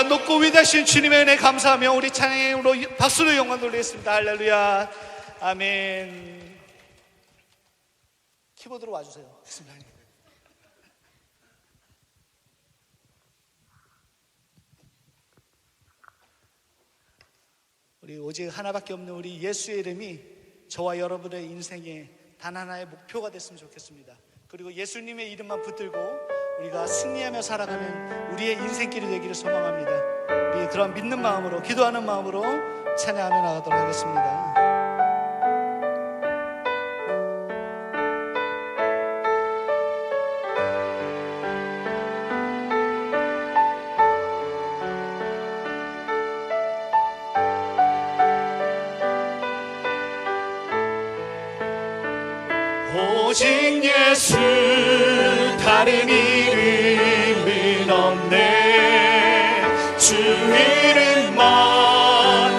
할렐루야. 높고 위대하신 주님의 은혜 감사하며 우리 찬양으로 박수로 영광 돌리겠습니다. 할렐루야. 아멘. 키보드로 와주세요. 우리 오직 하나밖에 없는 우리 예수의 이름이 저와 여러분의 인생에 단 하나의 목표가 됐으면 좋겠습니다. 그리고 예수님의 이름만 붙들고 우리가 승리하며 살아가는 우리의 인생길이 되기를 소망합니다. 우리 그런 믿는 마음으로, 기도하는 마음으로 찬양하며 나가도록 하겠습니다. 오직 예수 다른 이름은 없네. 주 이름만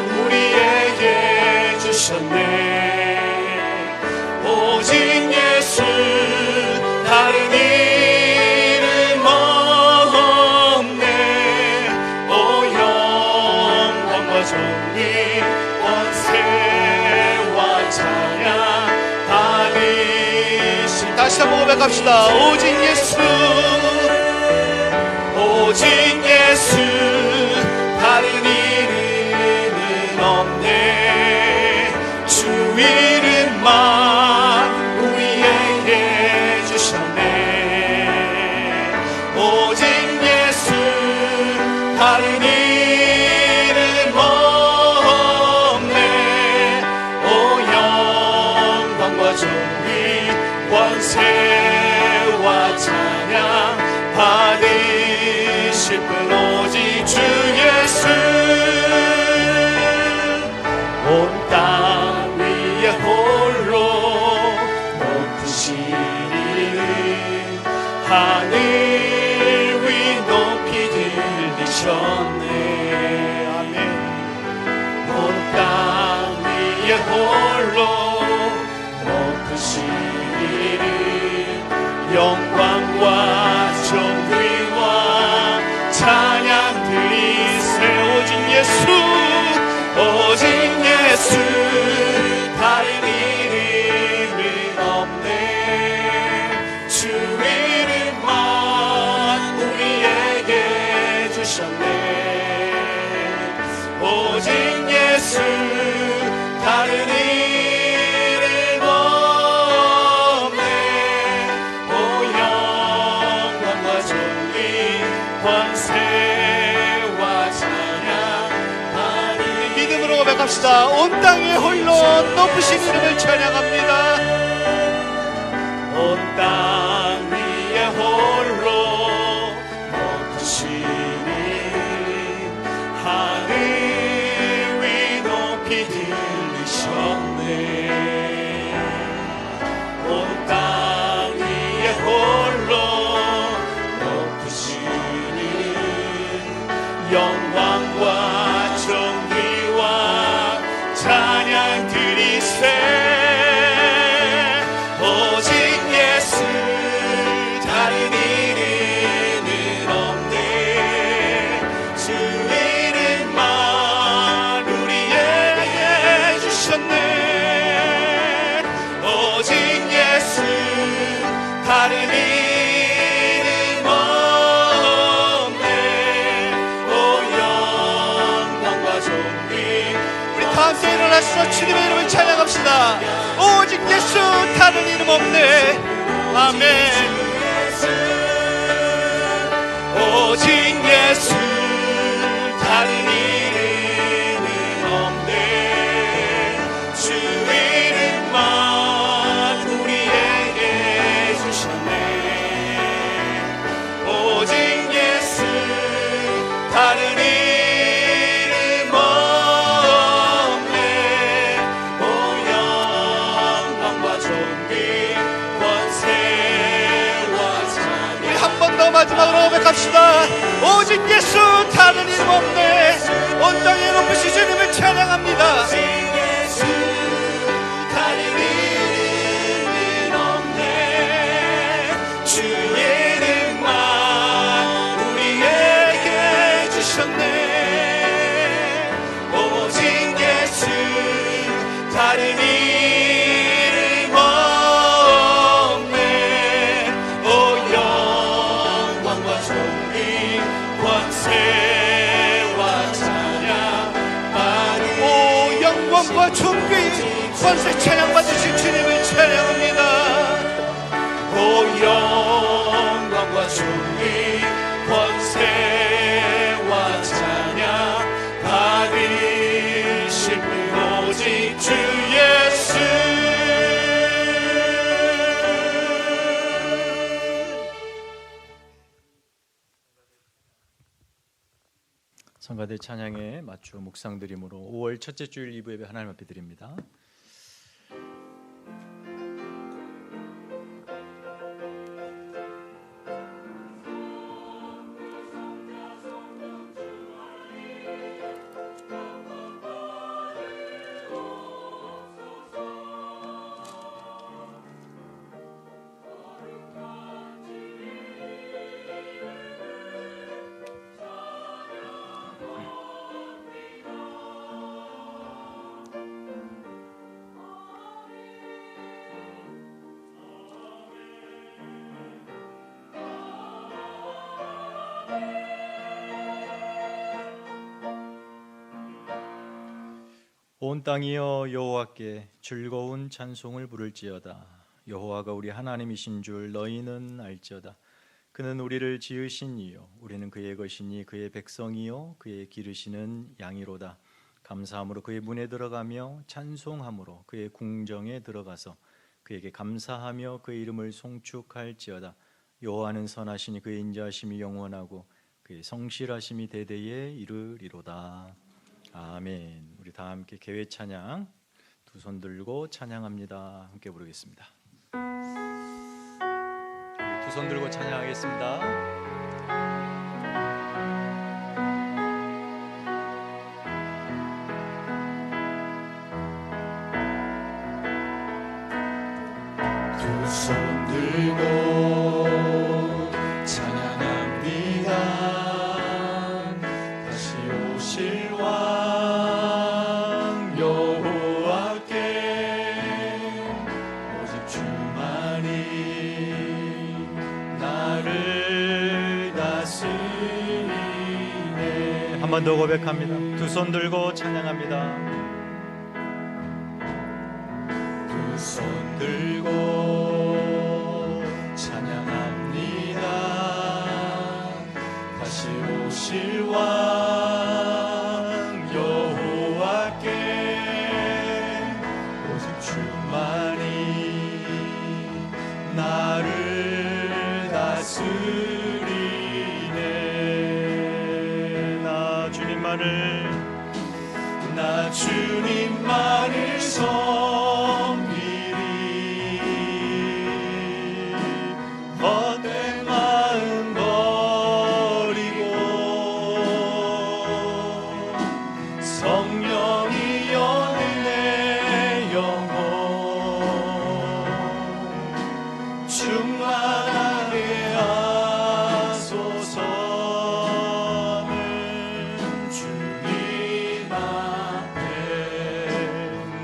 우리에게 주셨네. 오직 예수 다른 이름 없네. 오 영광과 존귀 권세와 찬양 다시 한번 고백합시다. 오직 예수, 오직 예수 다른 이름은 없네. 주 이름만 우리에게 주셨네. 오직 예수 다른 이름 없네. 오 영광과 존귀 권세와 찬양 받으실 분 오직 주 예수. 온 땅 위에 홀로 높으신 이름 하늘 위 높이 들리셨네. 아멘. 온 땅 위에 홀로 높으신 영광과 존귀와 찬양 드리세. 오직 예수, 오직 예수 다른 이름은 없네. 주 이름만 우리에게 주셨네. 오직 예수 다른 권세와 찬양 믿음으로 고백합시다. 온 땅에 홀로 높으신 이름을 찬양합니다. 온 땅 위에 홀로 높으신 이름 하늘 위 높이 들리셨네. 온 땅 위에 홀로 영광과 존귀와 찬양 드리세. 오직 예수 다른 이름은 없네. 주 이름만 우리에게 주셨네. 오직 예수 다른 이름 함께 일어나서 주님의 이름을 찬양합시다. 오직 예수 다른 이름 없네. 아멘. 오직 예수 다른 이름은 없네. 주 이름만 우리에게 주셨네. 오직 예수 다른 마지막으로 고백합시다. 오직 예수 다른 이름 없네. 온 땅에 높으신 주님을 찬양합니다. 오직 예수 다른 이름은 없네. 주 이름만 우리에게 주셨네. 다른 이름 없네. 오 영광과 존귀 권세와 찬양 받으 오 영광과 존귀 권세 찬양 받으신 주님을 찬양합니다. 오 영광과 존귀 권세와 찬양 받으실 분 오직 주 예수. 성가대 찬양에 맞추어 묵상드림으로 5월 첫째 주일 2부 예배 하나님 앞에 드립니다. 온 땅이여 여호와께 즐거운 찬송을 부를지어다. 여호와가 우리 하나님이신 줄 너희는 알지어다. 그는 우리를 지으신 이요 우리는 그의 것이니 그의 백성이요 그의 기르시는 양이로다. 감사함으로 그의 문에 들어가며 찬송함으로 그의 궁정에 들어가서 그에게 감사하며 그의 이름을 송축할지어다. 여호와는 선하시니 그의 인자하심이 영원하고 그의 성실하심이 대대에 이르리로다. 아멘. 우리 다 함께 개회 찬양 두 손 들고 찬양합니다. 함께 부르겠습니다. 두 손 들고 찬양하겠습니다. 두 손 들고 찬양합니다. 다시 오실 왕 여호와께 오직 주만이 나를 다스리네. 한 번 더 고백합니다. 두 손 들고 찬양합니다. 두 손 들고 찬양합니다. 다시 오실 왕 여호와께 오직 주만이 나를 다스리네. 나 주님만을 나 주님만을 섬기리. 헛된 마음 버리고 성령이 여는 내 영혼 충만하게 하소서는 주님 앞에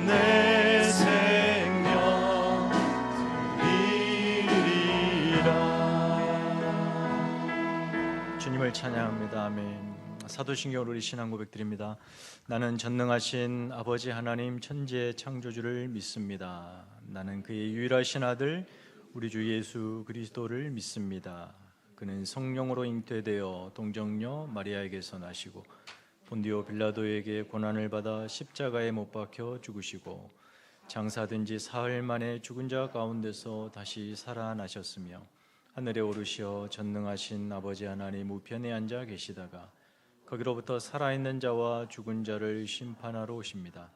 내 생명 드리리라. 주님을 찬양합니다. 아멘. 사도신경으로 우리 신앙 고백드립니다. 나는 전능하신 아버지 하나님 천지의 창조주를 믿습니다. 나는 그의 유일하신 아들 우리 주 예수 그리스도를 믿습니다. 그는 성령으로 잉태되어 동정녀 마리아에게서 나시고 본디오 빌라도에게 고난을 받아 십자가에 못 박혀 죽으시고 장사된 지 사흘 만에 죽은 자 가운데서 다시 살아나셨으며 하늘에 오르시어 전능하신 아버지 하나님 우편에 앉아 계시다가 거기로부터 살아있는 자와 죽은 자를 심판하러 오십니다.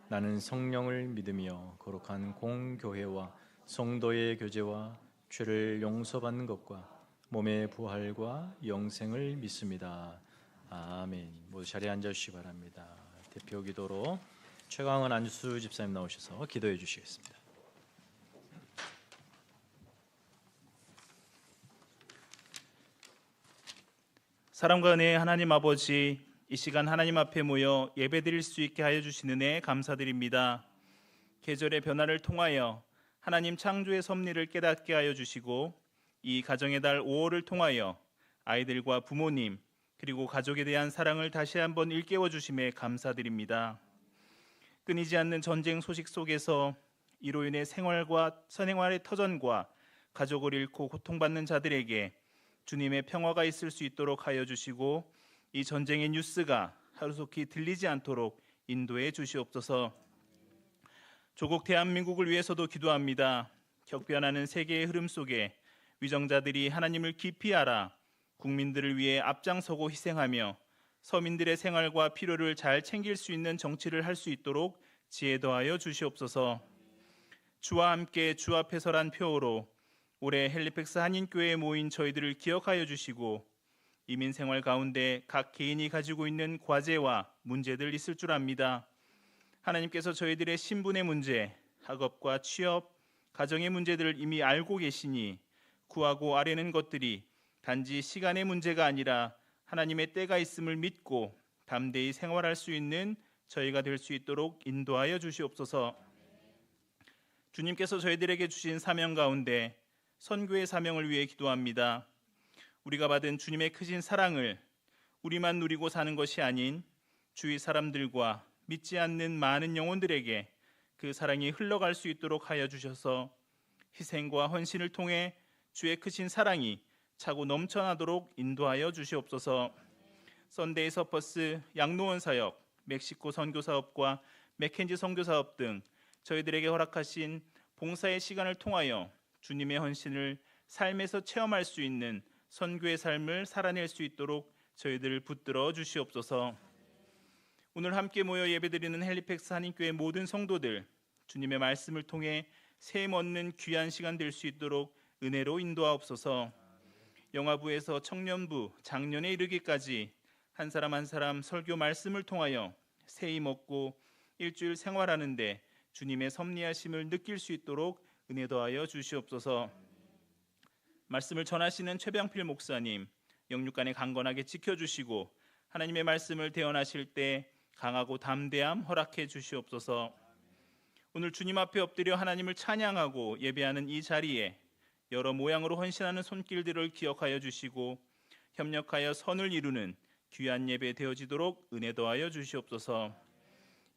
나는 성령을 믿으며 거룩한 공교회와 성도의 교제와 죄를 용서받는 것과 몸의 부활과 영생을 믿습니다. 아멘. 모두 자리에 앉아주시기 바랍니다. 대표 기도로 최강은 안수 집사님 나오셔서 기도해 주시겠습니다. 사랑과 은혜의 하나님 아버지, 이 시간 하나님 앞에 모여 예배드릴 수 있게 하여 주신 은혜에 감사드립니다. 계절의 변화를 통하여 하나님 창조의 섭리를 깨닫게 하여 주시고, 이 가정의 달 5월을 통하여 아이들과 부모님 그리고 가족에 대한 사랑을 다시 한번 일깨워 주심에 감사드립니다. 끊이지 않는 전쟁 소식 속에서 이로 인해 생활의 터전과 가족을 잃고 고통받는 자들에게 주님의 평화가 있을 수 있도록 하여 주시고, 이 전쟁의 뉴스가 하루속히 들리지 않도록 인도해 주시옵소서. 조국 대한민국을 위해서도 기도합니다. 격변하는 세계의 흐름 속에 위정자들이 하나님을 깊이 알아 국민들을 위해 앞장서고 희생하며 서민들의 생활과 필요를 잘 챙길 수 있는 정치를 할 수 있도록 지혜 더하여 주시옵소서. 주와 함께 주 앞에 서란 표어로 올해 헬리팩스 한인교회에 모인 저희들을 기억하여 주시고, 이민 생활 가운데 각 개인이 가지고 있는 과제와 문제들 있을 줄 압니다. 하나님께서 저희들의 신분의 문제, 학업과 취업, 가정의 문제들을 이미 알고 계시니 구하고 아뢰는 것들이 단지 시간의 문제가 아니라 하나님의 때가 있음을 믿고 담대히 생활할 수 있는 저희가 될 수 있도록 인도하여 주시옵소서. 주님께서 저희들에게 주신 사명 가운데 선교의 사명을 위해 기도합니다. 우리가 받은 주님의 크신 사랑을 우리만 누리고 사는 것이 아닌 주위 사람들과 믿지 않는 많은 영혼들에게 그 사랑이 흘러갈 수 있도록 하여 주셔서 희생과 헌신을 통해 주의 크신 사랑이 차고 넘쳐나도록 인도하여 주시옵소서. 썬데이 서퍼스, 양로원 사역, 멕시코 선교 사업과 맥켄지 선교 사업 등 저희들에게 허락하신 봉사의 시간을 통하여 주님의 헌신을 삶에서 체험할 수 있는 선교의 삶을 살아낼 수 있도록 저희들을 붙들어 주시옵소서. 오늘 함께 모여 예배드리는 헬리팩스 한인교회 모든 성도들, 주님의 말씀을 통해 셈 얻는 귀한 시간 될 수 있도록 은혜로 인도하옵소서. 영화부에서 청년부, 장년에 이르기까지 한 사람 한 사람 설교 말씀을 통하여 세임 얻고 일주일 생활하는데 주님의 섭리하심을 느낄 수 있도록 은혜 더하여 주시옵소서. 말씀을 전하시는 최병필 목사님, 영육간에 강건하게 지켜주시고 하나님의 말씀을 대언하실 때 강하고 담대함 허락해 주시옵소서. 오늘 주님 앞에 엎드려 하나님을 찬양하고 예배하는 이 자리에 여러 모양으로 헌신하는 손길들을 기억하여 주시고 협력하여 선을 이루는 귀한 예배 되어지도록 은혜 더하여 주시옵소서.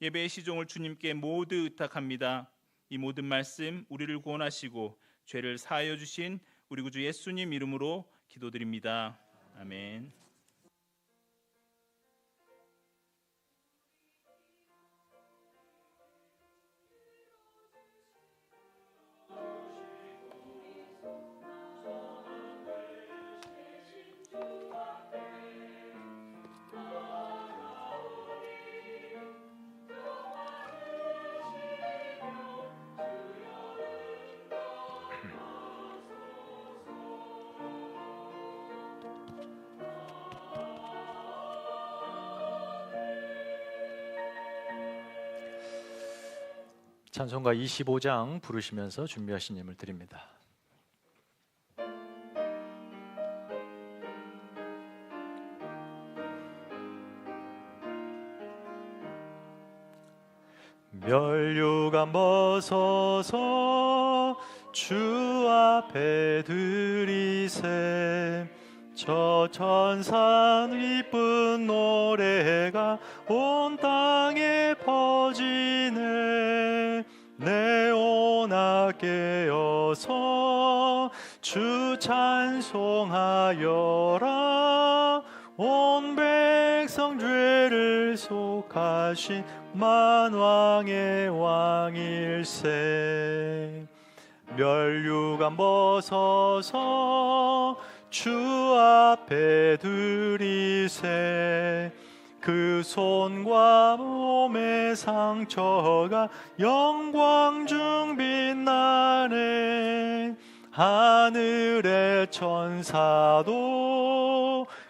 예배의 시종을 주님께 모두 의탁합니다. 이 모든 말씀 우리를 구원하시고 죄를 사하여 주신 우리 구주 예수님 이름으로 기도드립니다. 아멘. 찬송가 25장 부르시면서 준비하신 예물 드립니다. 멸류관 벗어서 주 앞에 드리세. 저 천산 이쁜 노래가 온 땅에 퍼지네. 네오나 깨어서 주 찬송하여라. 온 백성 죄를 속하신 만왕의 왕일세. 멸류관 벗어서 주 앞에 드리세. 그 손과 몸의 상처가 영광 중 빛나네. 하늘의 천사도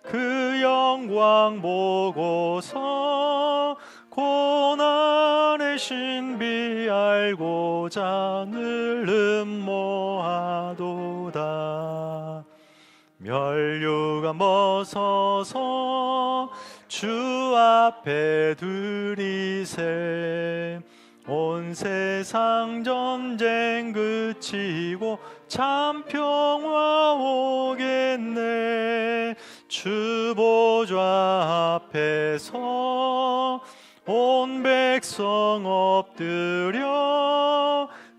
그 영광 보고서 고난의 신비 알고자 늘 음모하도다. 멸류관 벗어서 주 앞에 드리세. 온 세상 전쟁 그치고 참 평화 오겠네. 주 보좌 앞에서 온 백성 엎드려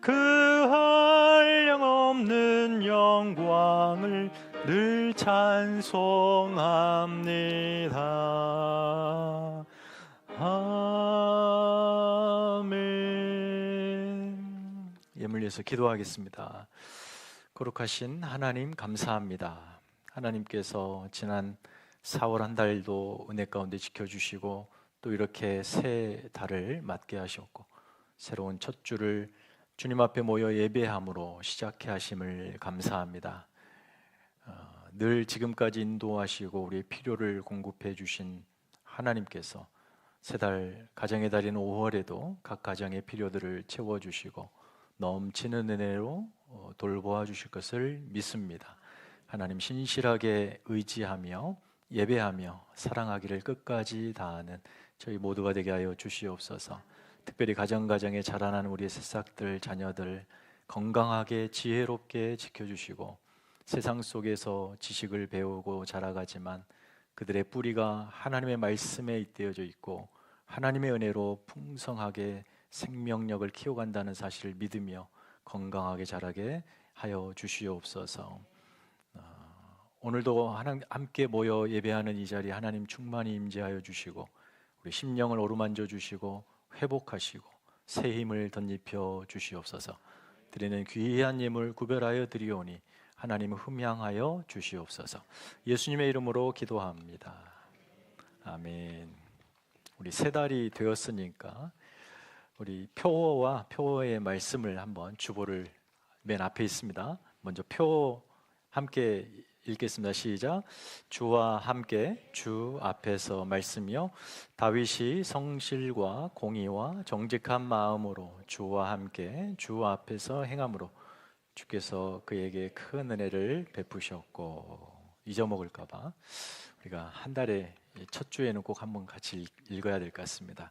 그 한량없는 영광을 늘 찬송합니다. 아멘. 예물 위해서 기도하겠습니다. 거룩하신 하나님 감사합니다. 하나님께서 지난 4월 한 달도 은혜 가운데 지켜주시고 또 이렇게 새 달을 맞게 하셨고 새로운 첫 주를 주님 앞에 모여 예배함으로 시작해 하심을 감사합니다. 늘 지금까지 인도하시고 우리의 필요를 공급해 주신 하나님께서 새 달 가정의 달인 5월에도 각 가정의 필요들을 채워주시고 넘치는 은혜로 돌보아 주실 것을 믿습니다. 하나님 신실하게 의지하며 예배하며 사랑하기를 끝까지 다하는 저희 모두가 되게 하여 주시옵소서. 특별히 가정가정에 자라나는 우리의 새싹들 자녀들 건강하게 지혜롭게 지켜주시고 세상 속에서 지식을 배우고 자라가지만 그들의 뿌리가 하나님의 말씀에 잇대어져 있고 하나님의 은혜로 풍성하게 생명력을 키워간다는 사실을 믿으며 건강하게 자라게 하여 주시옵소서. 오늘도 함께 모여 예배하는 이 자리에 하나님 충만히 임재하여 주시고 우리 심령을 어루만져 주시고 회복하시고 새 힘을 덧입혀 주시옵소서. 드리는 귀한 예물 구별하여 드리오니 하나님을 흠양하여 주시옵소서. 예수님의 이름으로 기도합니다. 아멘. 우리 세 달이 되었으니까 우리 표어와 표어의 말씀을 한번 주보를 맨 앞에 있습니다. 먼저 표 함께 읽겠습니다. 시작. 주와 함께 주 앞에서 말씀이요 다윗이 성실과 공의와 정직한 마음으로 주와 함께 주 앞에서 행함으로 주께서 그에게 큰 은혜를 베푸셨고 잊어먹을까 봐 우리가 한 달에 첫 주에는 꼭 한번 같이 읽어야 될 것 같습니다.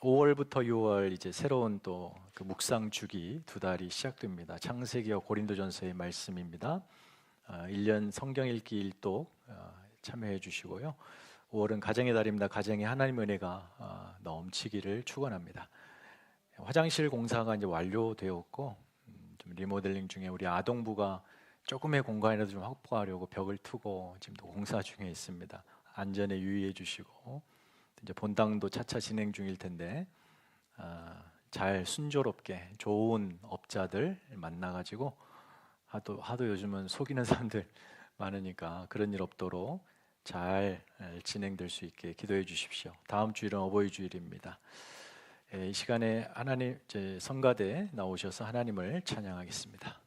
5월부터 6월 이제 새로운 또 그 묵상 주기 두 달이 시작됩니다. 창세기와 고린도전서의 말씀입니다. 1년 성경 읽기 일독 참여해 주시고요. 5월은 가정의 달입니다. 가정에 하나님의 은혜가 넘치기를 축원합니다. 화장실 공사가 이제 완료되었고 좀 리모델링 중에 우리 아동부가 조금의 공간이라도 좀 확보하려고 벽을 트고 지금도 공사 중에 있습니다. 안전에 유의해 주시고 이제 본당도 차차 진행 중일 텐데 잘 순조롭게 좋은 업자들 만나가지고 하도 요즘은 속이는 사람들 많으니까 그런 일 없도록 잘 진행될 수 있게 기도해 주십시오. 다음 주일은 어버이 주일입니다. 이 시간에 하나님 성가대 나오셔서 하나님을 찬양하겠습니다.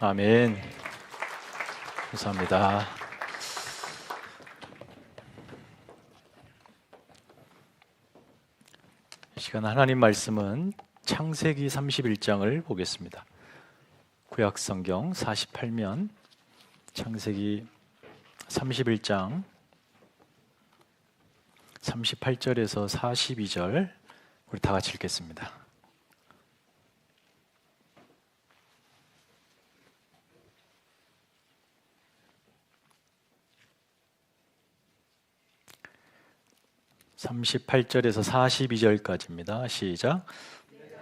아멘. 감사합니다. 이 시간 하나님 말씀은 창세기 31장을 보겠습니다. 구약 성경 48면 창세기 31장 38절에서 42절 우리 다 같이 읽겠습니다. (38절에서) (42절까지입니다) 시작.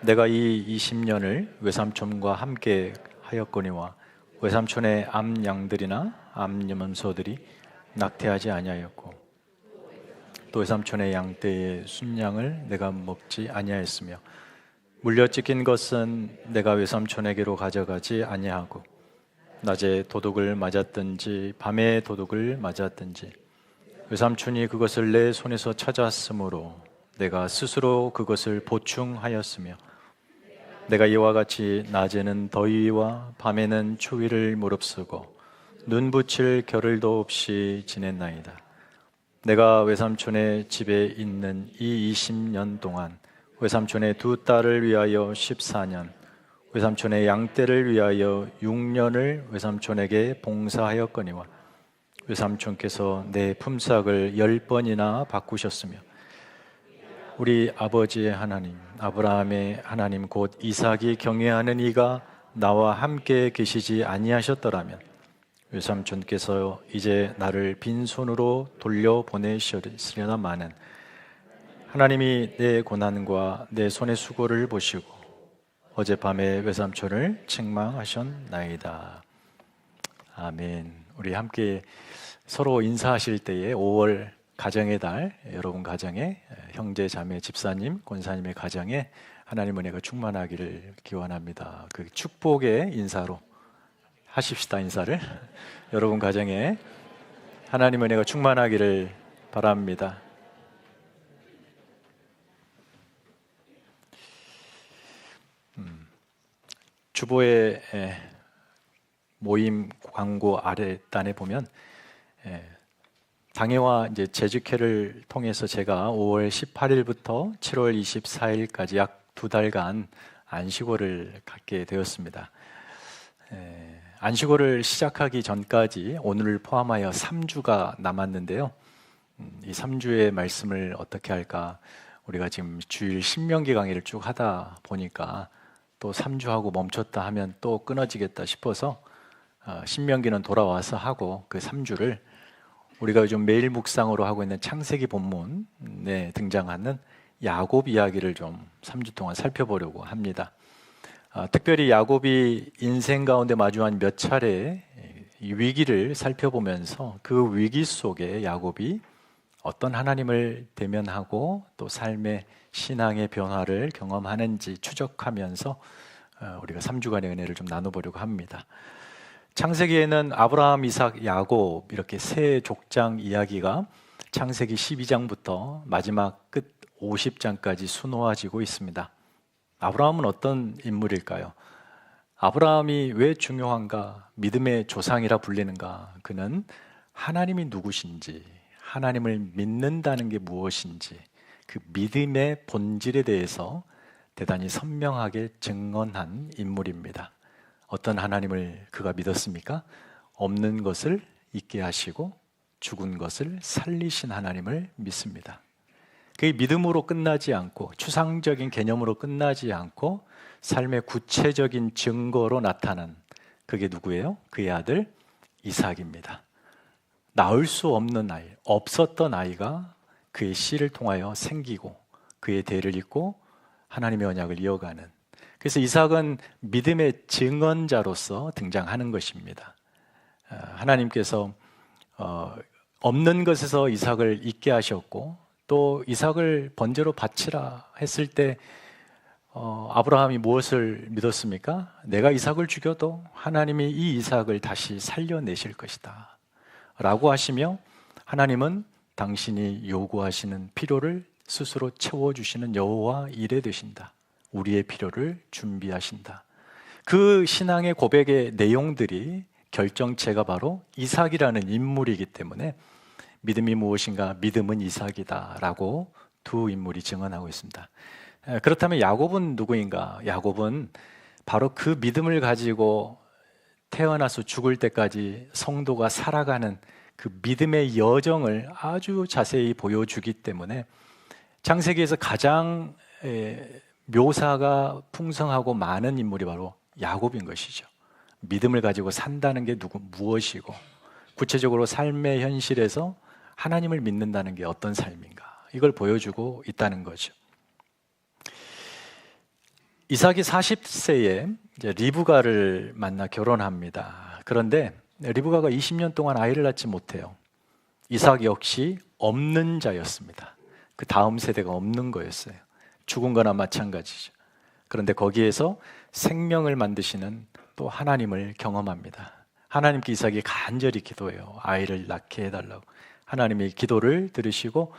내가 이 20년을 외삼촌과 함께 하였거니와 외삼촌의 암 양들이나 암 염소들이 낙태하지 아니하였고 또 외삼촌의 양떼의 순양을 내가 먹지 아니하였으며 물려 찢긴 것은 내가 외삼촌에게로 가져가지 아니하고 낮에 도둑을 맞았든지 밤에 도둑을 맞았든지 외삼촌이 그것을 내 손에서 찾았으므로 내가 스스로 그것을 보충하였으며 내가 이와 같이 낮에는 더위와 밤에는 추위를 무릅쓰고 눈 붙일 겨를도 없이 지냈나이다. 내가 외삼촌의 집에 있는 이 20년 동안 외삼촌의 두 딸을 위하여 14년, 외삼촌의 양떼를 위하여 6년을 외삼촌에게 봉사하였거니와 외삼촌께서 내 품삯을 10번이나 바꾸셨으며 우리 아버지의 하나님, 아브라함의 하나님 곧 이삭이 경외하는 이가 나와 함께 계시지 아니하셨더라면 외삼촌께서 이제 나를 빈손으로 돌려보내시려나마는 하나님이 내 고난과 내 손의 수고를 보시고 어젯밤에 외삼촌을 책망하셨나이다. 아멘. 우리 함께 서로 인사하실 때에 5월 가정의 달, 여러분 가정에 형제, 자매, 집사님, 권사님의 가정에 하나님 은혜가 충만하기를 기원합니다. 그 축복의 인사로 하십시다. 인사를 여러분 가정에 하나님 은혜가 충만하기를 바랍니다. 주보의 모임 광고 아래단에 보면 당회와 이제 재직회를 통해서 제가 5월 18일부터 7월 24일까지 약 2달간 안식월을 갖게 되었습니다. 안식월을 시작하기 전까지 오늘을 포함하여 3주가 남았는데요. 이 3주의 말씀을 어떻게 할까? 우리가 지금 주일 신명기 강의를 쭉 하다 보니까 또 3주하고 멈췄다 하면 또 끊어지겠다 싶어서 신명기는 돌아와서 하고 그 3주를 우리가 요즘 매일 묵상으로 하고 있는 창세기 본문에 등장하는 야곱 이야기를 좀 3주 동안 살펴보려고 합니다. 특별히 야곱이 인생 가운데 마주한 몇 차례 이 위기를 살펴보면서 그 위기 속에 야곱이 어떤 하나님을 대면하고 또 삶의 신앙의 변화를 경험하는지 추적하면서 우리가 3주간의 은혜를 좀 나눠보려고 합니다. 창세기에는 아브라함, 이삭, 야곱 이렇게 세 족장 이야기가 창세기 12장부터 마지막 끝 50장까지 수놓아지고 있습니다. 아브라함은 어떤 인물일까요? 아브라함이 왜 중요한가? 믿음의 조상이라 불리는가? 그는 하나님이 누구신지, 하나님을 믿는다는 게 무엇인지 그 믿음의 본질에 대해서 대단히 선명하게 증언한 인물입니다. 어떤 하나님을 그가 믿었습니까? 없는 것을 있게 하시고 죽은 것을 살리신 하나님을 믿습니다. 그게 믿음으로 끝나지 않고 추상적인 개념으로 끝나지 않고 삶의 구체적인 증거로 나타난 그게 누구예요? 그의 아들 이삭입니다. 낳을 수 없는 아이, 없었던 아이가 그의 씨를 통하여 생기고 그의 대를 잇고 하나님의 언약을 이어가는, 그래서 이삭은 믿음의 증언자로서 등장하는 것입니다. 하나님께서 없는 것에서 이삭을 있게 하셨고 또 이삭을 번제로 바치라 했을 때 아브라함이 무엇을 믿었습니까? 내가 이삭을 죽여도 하나님이 이 이삭을 다시 살려내실 것이다 라고 하시며 하나님은 당신이 요구하시는 필요를 스스로 채워주시는 여호와 이레 되신다. 우리의 필요를 준비하신다. 그 신앙의 고백의 내용들이 결정체가 바로 이삭이라는 인물이기 때문에 믿음이 무엇인가? 믿음은 이삭이다라고 두 인물이 증언하고 있습니다. 그렇다면 야곱은 누구인가? 야곱은 바로 그 믿음을 가지고 태어나서 죽을 때까지 성도가 살아가는 그 믿음의 여정을 아주 자세히 보여주기 때문에 창세기에서 가장 묘사가 풍성하고 많은 인물이 바로 야곱인 것이죠. 믿음을 가지고 산다는 게 무엇이고 구체적으로 삶의 현실에서 하나님을 믿는다는 게 어떤 삶인가, 이걸 보여주고 있다는 거죠. 이삭이 40세에 이제 리브가를 만나 결혼합니다. 그런데 리브가가 20년 동안 아이를 낳지 못해요. 이삭 역시 없는 자였습니다. 그 다음 세대가 없는 거였어요. 죽은 거나 마찬가지죠. 그런데 거기에서 생명을 만드시는 또 하나님을 경험합니다. 하나님께 이삭이 간절히 기도해요. 아이를 낳게 해달라고. 하나님이 기도를 들으시고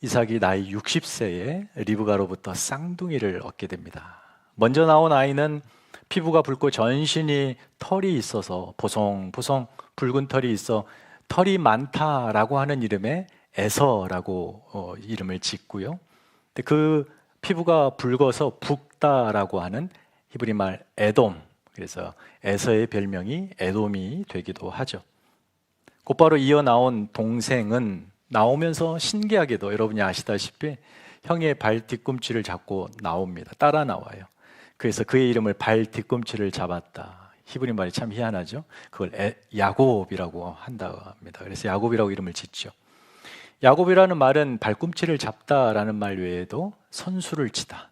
이삭이 나이 60세에 리브가로부터 쌍둥이를 얻게 됩니다. 먼저 나온 아이는 피부가 붉고 전신이 털이 있어서 보송보송 붉은 털이 있어 털이 많다라고 하는 이름에 에서라고 이름을 짓고요. 근데 그 피부가 붉어서 붓다라고 하는 히브리 말 에돔, 그래서 에서의 별명이 에돔이 되기도 하죠. 곧바로 이어 나온 동생은 나오면서 신기하게도 여러분이 아시다시피 형의 발 뒤꿈치를 잡고 나옵니다. 따라 나와요. 그래서 그의 이름을 발 뒤꿈치를 잡았다. 히브리 말이 참 희한하죠. 그걸 야곱이라고 한다고 합니다. 그래서 야곱이라고 이름을 짓죠. 야곱이라는 말은 발꿈치를 잡다라는 말 외에도 선수를 치다,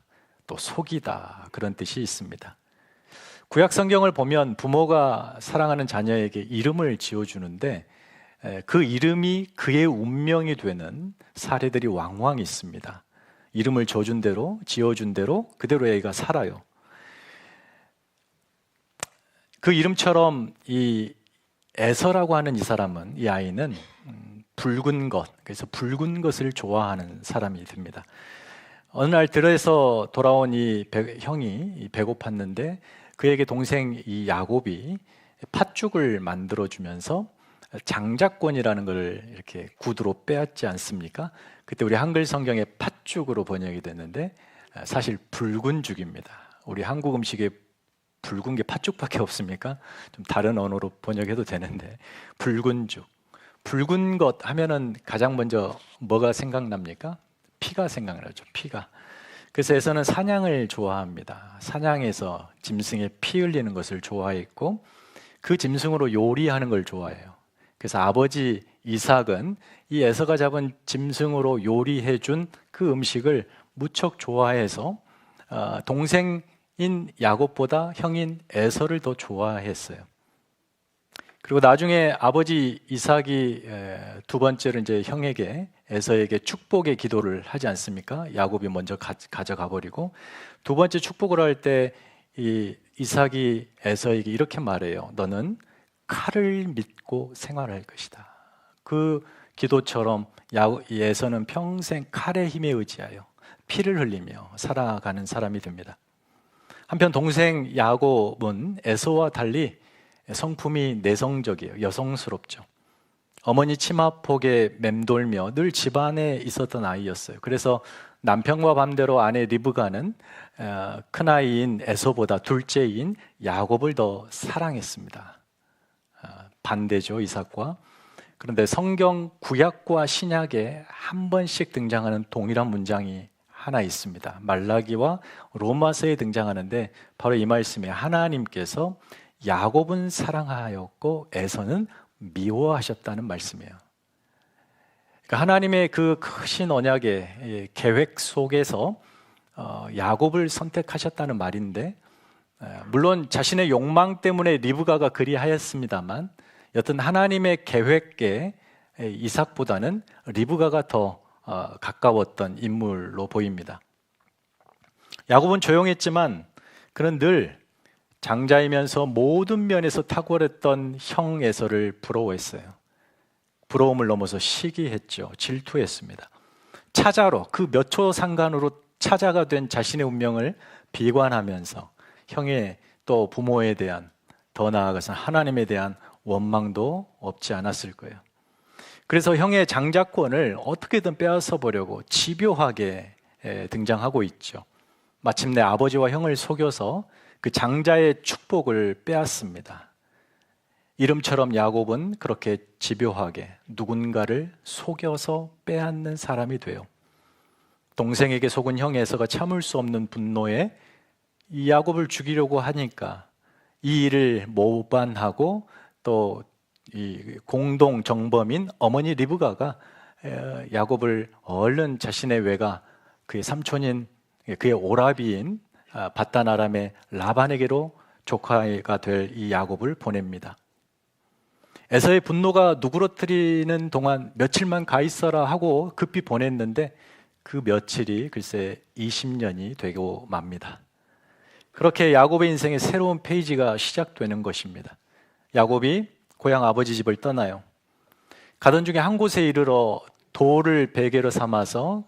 또 속이다, 그런 뜻이 있습니다. 구약 성경을 보면 부모가 사랑하는 자녀에게 이름을 지어주는데 그 이름이 그의 운명이 되는 사례들이 왕왕 있습니다. 이름을 줘준 대로, 지어준 대로 그대로 애가 살아요. 그 이름처럼 이 에서라고 하는 이 사람은, 이 아이는 붉은 것, 그래서 붉은 것을 좋아하는 사람이 됩니다. 어느 날 들에서 돌아온 이 형이 배고팠는데 그에게 동생 이 야곱이 팥죽을 만들어주면서 장자권이라는 걸 이렇게 구두로 빼앗지 않습니까? 그때 우리 한글 성경에 팥죽으로 번역이 됐는데 사실 붉은 죽입니다. 우리 한국 음식에 붉은 게 팥죽밖에 없습니까? 좀 다른 언어로 번역해도 되는데 붉은 죽, 붉은 것 하면은 가장 먼저 뭐가 생각납니까? 피가 생각나죠. 피가. 그래서 에서는 사냥을 좋아합니다. 사냥해서 짐승에 피 흘리는 것을 좋아했고 그 짐승으로 요리하는 걸 좋아해요. 그래서 아버지 이삭은 이 에서가 잡은 짐승으로 요리해 준 그 음식을 무척 좋아해서 동생인 야곱보다 형인 에서를 더 좋아했어요. 그리고 나중에 아버지 이삭이 두 번째로 이제 형에게 에서에게 축복의 기도를 하지 않습니까? 야곱이 먼저 가져가 버리고 두 번째 축복을 할 때 이 이삭이 에서에게 이렇게 말해요. 너는 칼을 믿고 생활할 것이다. 그 기도처럼 에서는 평생 칼의 힘에 의지하여 피를 흘리며 살아가는 사람이 됩니다. 한편 동생 야곱은 에서와 달리 성품이 내성적이에요. 여성스럽죠. 어머니 치마폭에 맴돌며 늘 집안에 있었던 아이였어요. 그래서 남편과 반대로 아내 리브가는 큰아이인 에서보다 둘째인 야곱을 더 사랑했습니다. 반대죠, 이삭과. 그런데 성경 구약과 신약에 한 번씩 등장하는 동일한 문장이 하나 있습니다. 말라기와 로마서에 등장하는데 바로 이 말씀이 하나님께서 야곱은 사랑하였고 에서는 미워하셨다는 말씀이에요. 그러니까 하나님의 그 크신 언약의 계획 속에서 야곱을 선택하셨다는 말인데 물론 자신의 욕망 때문에 리브가가 그리하였습니다만 여튼 하나님의 계획에 이삭보다는 리브가가 더 가까웠던 인물로 보입니다. 야곱은 조용했지만 그는 늘 장자이면서 모든 면에서 탁월했던 형 에서를 부러워했어요. 부러움을 넘어서 시기했죠. 질투했습니다. 차자로 그 몇 초 상관으로 차자가 된 자신의 운명을 비관하면서 형의 또 부모에 대한, 더 나아가서는 하나님에 대한 원망도 없지 않았을 거예요. 그래서 형의 장자권을 어떻게든 빼앗아 보려고 집요하게 등장하고 있죠. 마침내 아버지와 형을 속여서 그 장자의 축복을 빼앗습니다. 이름처럼 야곱은 그렇게 집요하게 누군가를 속여서 빼앗는 사람이 돼요. 동생에게 속은 형 에서가 참을 수 없는 분노에 이 야곱을 죽이려고 하니까 이 일을 모반하고 또 이 공동 정범인 어머니 리브가가 야곱을 얼른 자신의 외가, 그의 삼촌인, 그의 오라비인 밧단 아람의 라반에게로 조카가 될 이 야곱을 보냅니다. 에서의 분노가 누그러뜨리는 동안 며칠만 가 있어라 하고 급히 보냈는데 그 며칠이 글쎄 20년이 되고 맙니다. 그렇게 야곱의 인생의 새로운 페이지가 시작되는 것입니다. 야곱이 고향 아버지 집을 떠나요. 가던 중에 한 곳에 이르러 돌을 베개로 삼아서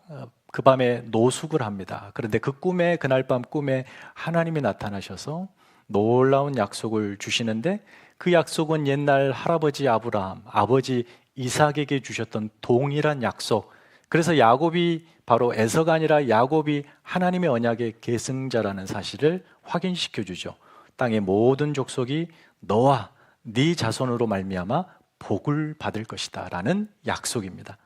그 밤에 노숙을 합니다. 그런데 그날 밤 꿈에 하나님이 나타나셔서 놀라운 약속을 주시는데 그 약속은 옛날 할아버지 아브라함, 아버지 이삭에게 주셨던 동일한 약속. 그래서 야곱이 바로 에서가 아니라 야곱이 하나님의 언약의 계승자라는 사실을 확인시켜 주죠. 땅의 모든 족속이 너와 네 자손으로 말미암아 복을 받을 것이다 라는 약속입니다.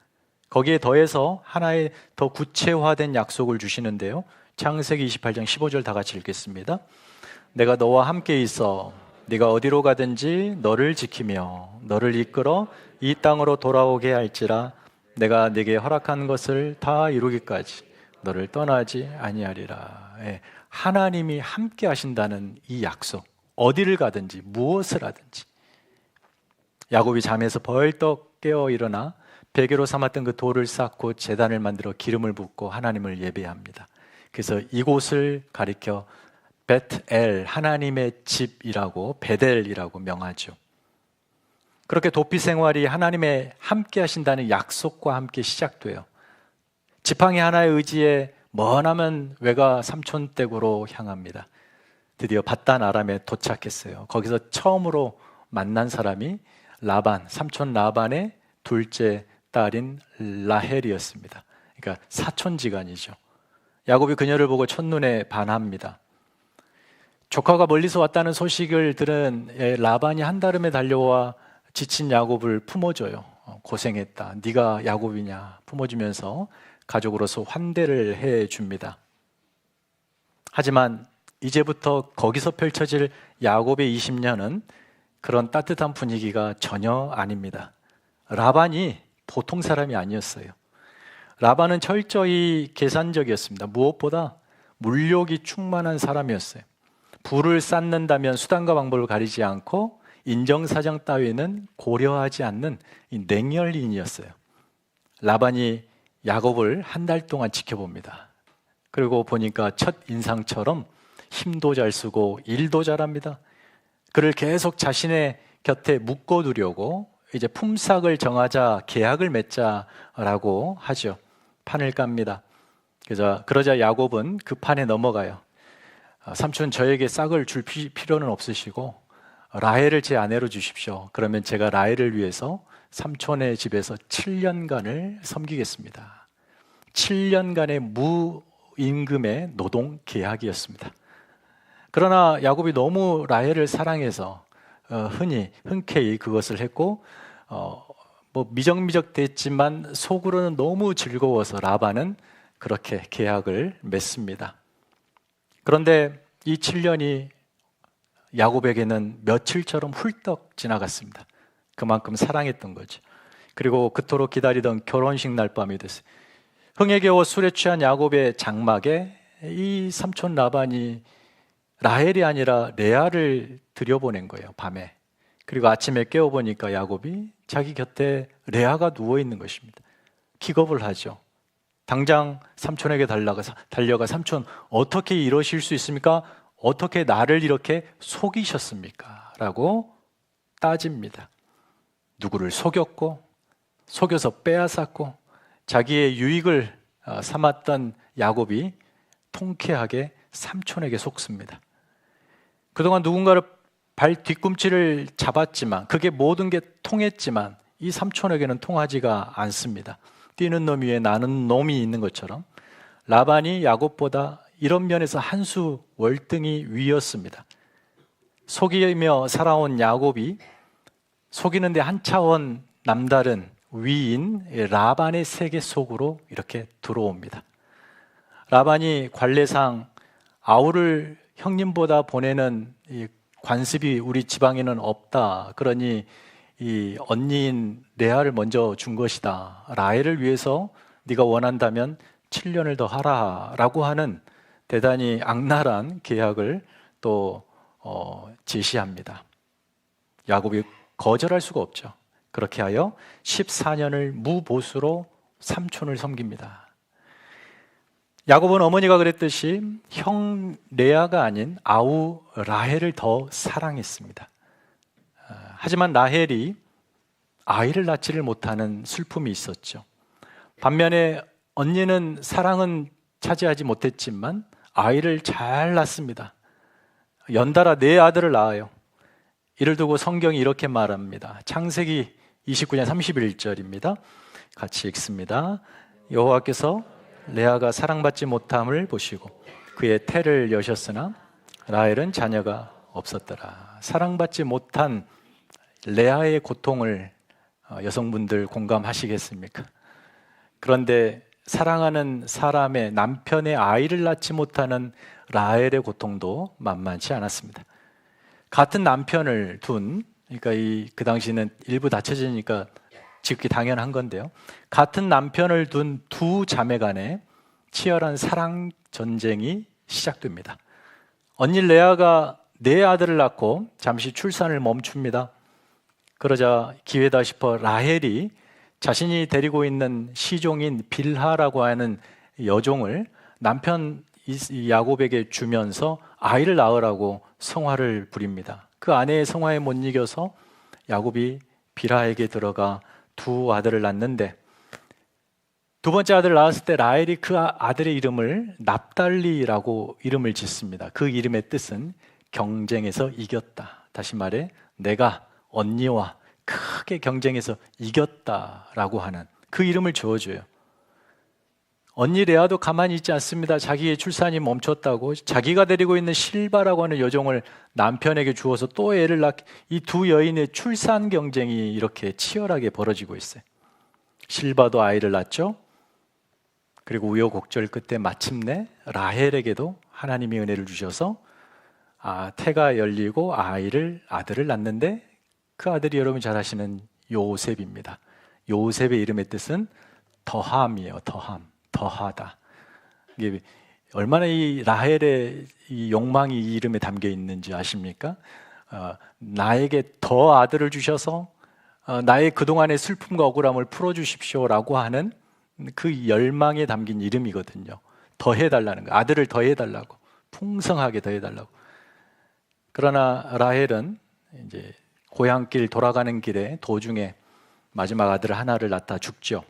거기에 더해서 하나의 더 구체화된 약속을 주시는데요, 창세기 28장 15절 다 같이 읽겠습니다. 내가 너와 함께 있어 네가 어디로 가든지 너를 지키며 너를 이끌어 이 땅으로 돌아오게 할지라 내가 네게 허락한 것을 다 이루기까지 너를 떠나지 아니하리라. 하나님이 함께 하신다는 이 약속, 어디를 가든지 무엇을 하든지. 야곱이 잠에서 벌떡 깨어 일어나 베개로 삼았던 그 돌을 쌓고 제단을 만들어 기름을 붓고 하나님을 예배합니다. 그래서 이곳을 가리켜 벳엘, 하나님의 집이라고, 베델이라고 명하죠. 그렇게 도피 생활이 하나님의 함께 하신다는 약속과 함께 시작돼요. 지팡이 하나의 의지에 머나먼 외가 삼촌댁으로 향합니다. 드디어 밧단 아람에 도착했어요. 거기서 처음으로 만난 사람이 라반, 삼촌 라반의 둘째 딸인 라헬이었습니다. 그러니까 사촌지간이죠. 야곱이 그녀를 보고 첫눈에 반합니다. 조카가 멀리서 왔다는 소식을 들은 라반이 한달음에 달려와 지친 야곱을 품어줘요. 고생했다, 네가 야곱이냐 품어주면서 가족으로서 환대를 해줍니다. 하지만 이제부터 거기서 펼쳐질 야곱의 20년은 그런 따뜻한 분위기가 전혀 아닙니다. 라반이 보통 사람이 아니었어요. 라반은 철저히 계산적이었습니다. 무엇보다 물욕이 충만한 사람이었어요. 부를 쌓는다면 수단과 방법을 가리지 않고 인정사정 따위는 고려하지 않는 냉혈인이었어요. 라반이 야곱을 한 달 동안 지켜봅니다. 그리고 보니까 첫 인상처럼 힘도 잘 쓰고 일도 잘합니다. 그를 계속 자신의 곁에 묶어두려고 이제 품삯을 정하자, 계약을 맺자라고 하죠. 판을 깝니다. 그러자 야곱은 그 판에 넘어가요. 삼촌, 저에게 싹을 줄 필요는 없으시고 라헬을 제 아내로 주십시오. 그러면 제가 라헬을 위해서 삼촌의 집에서 7년간을 섬기겠습니다. 7년간의 무임금의 노동 계약이었습니다. 그러나 야곱이 너무 라헬을 사랑해서 흔쾌히 그것을 했고 미적미적 됐지만 속으로는 너무 즐거워서 라반은 그렇게 계약을 맺습니다. 그런데 이 7년이 야곱에게는 며칠처럼 훌떡 지나갔습니다. 그만큼 사랑했던 거죠. 그리고 그토록 기다리던 결혼식 날 밤이 됐어요. 흥에 겨워 술에 취한 야곱의 장막에 이 삼촌 라반이 라헬이 아니라 레아를 들여보낸 거예요, 밤에. 그리고 아침에 깨어보니까 야곱이 자기 곁에 레아가 누워있는 것입니다. 기겁을 하죠. 당장 삼촌에게 달려가 삼촌, 어떻게 이러실 수 있습니까? 어떻게 나를 이렇게 속이셨습니까? 라고 따집니다. 누구를 속였고 속여서 빼앗았고 자기의 유익을 삼았던 야곱이 통쾌하게 삼촌에게 속습니다. 그동안 누군가를 발 뒤꿈치를 잡았지만 그게 모든 게 통했지만 이 삼촌에게는 통하지가 않습니다. 뛰는 놈 위에 나는 놈이 있는 것처럼 라반이 야곱보다 이런 면에서 한 수 월등히 위였습니다. 속이며 살아온 야곱이 속이는데 한 차원 남다른 위인 라반의 세계 속으로 이렇게 들어옵니다. 라반이 관례상 아우를 형님보다 보내는 이 관습이 우리 지방에는 없다. 그러니 이 언니인 레아를 먼저 준 것이다. 라헬을 위해서 네가 원한다면 7년을 더 하라라고 하는 대단히 악랄한 계약을 또 제시합니다. 야곱이 거절할 수가 없죠. 그렇게 하여 14년을 무보수로 삼촌을 섬깁니다. 야곱은 어머니가 그랬듯이 형 레아가 아닌 아우 라헬을 더 사랑했습니다. 하지만 라헬이 아이를 낳지를 못하는 슬픔이 있었죠. 반면에 언니는 사랑은 차지하지 못했지만 아이를 잘 낳습니다. 연달아 4아들을 낳아요. 이를 두고 성경이 이렇게 말합니다. 창세기 29장 31절입니다. 같이 읽습니다. 여호와께서 레아가 사랑받지 못함을 보시고 그의 태를 여셨으나 라헬은 자녀가 없었더라. 사랑받지 못한 레아의 고통을 여성분들 공감하시겠습니까? 그런데 사랑하는 사람의 남편의 아이를 낳지 못하는 라헬의 고통도 만만치 않았습니다. 같은 남편을 둔, 그러니까 그 당시는 일부 다쳐지니까 지극히 당연한 건데요. 같은 남편을 둔 두 자매 간에 치열한 사랑 전쟁이 시작됩니다. 언니 레아가 4아들을 낳고 잠시 출산을 멈춥니다. 그러자 기회다 싶어 라헬이 자신이 데리고 있는 시종인 빌하라고 하는 여종을 남편 야곱에게 주면서 아이를 낳으라고 성화를 부립니다. 그 아내의 성화에 못 이겨서 야곱이 빌하에게 들어가 2아들을 낳는데 두 번째 아들을 낳았을 때 라헬이 그 아들의 이름을 납달리라고 이름을 짓습니다. 그 이름의 뜻은 경쟁에서 이겼다. 다시 말해 내가 언니와 크게 경쟁해서 이겼다라고 하는 그 이름을 지어줘요. 언니 레아도 가만히 있지 않습니다. 자기의 출산이 멈췄다고 자기가 데리고 있는 실바라고 하는 여종을 남편에게 주어서 또 애를 낳게, 이 두 여인의 출산 경쟁이 이렇게 치열하게 벌어지고 있어요. 실바도 아이를 낳죠. 그리고 우여곡절 끝에 마침내 라헬에게도 하나님이 은혜를 주셔서 태가 열리고 아들을 낳는데 그 아들이 여러분 잘 아시는 요셉입니다. 요셉의 이름의 뜻은 더함이에요. 더하다. 이게 얼마나 이 라헬의 이 욕망이 이 이름에 담겨 있는지 아십니까? 나에게 더 아들을 주셔서 나의 그동안의 슬픔과 억울함을 풀어주십시오라고 하는 그 열망에 담긴 이름이거든요. 더해달라는 거, 아들을 더해달라고, 풍성하게 더해달라고. 그러나 라헬은 이제 고향길 돌아가는 길에 도중에 마지막 아들 하나를 낳다 죽죠.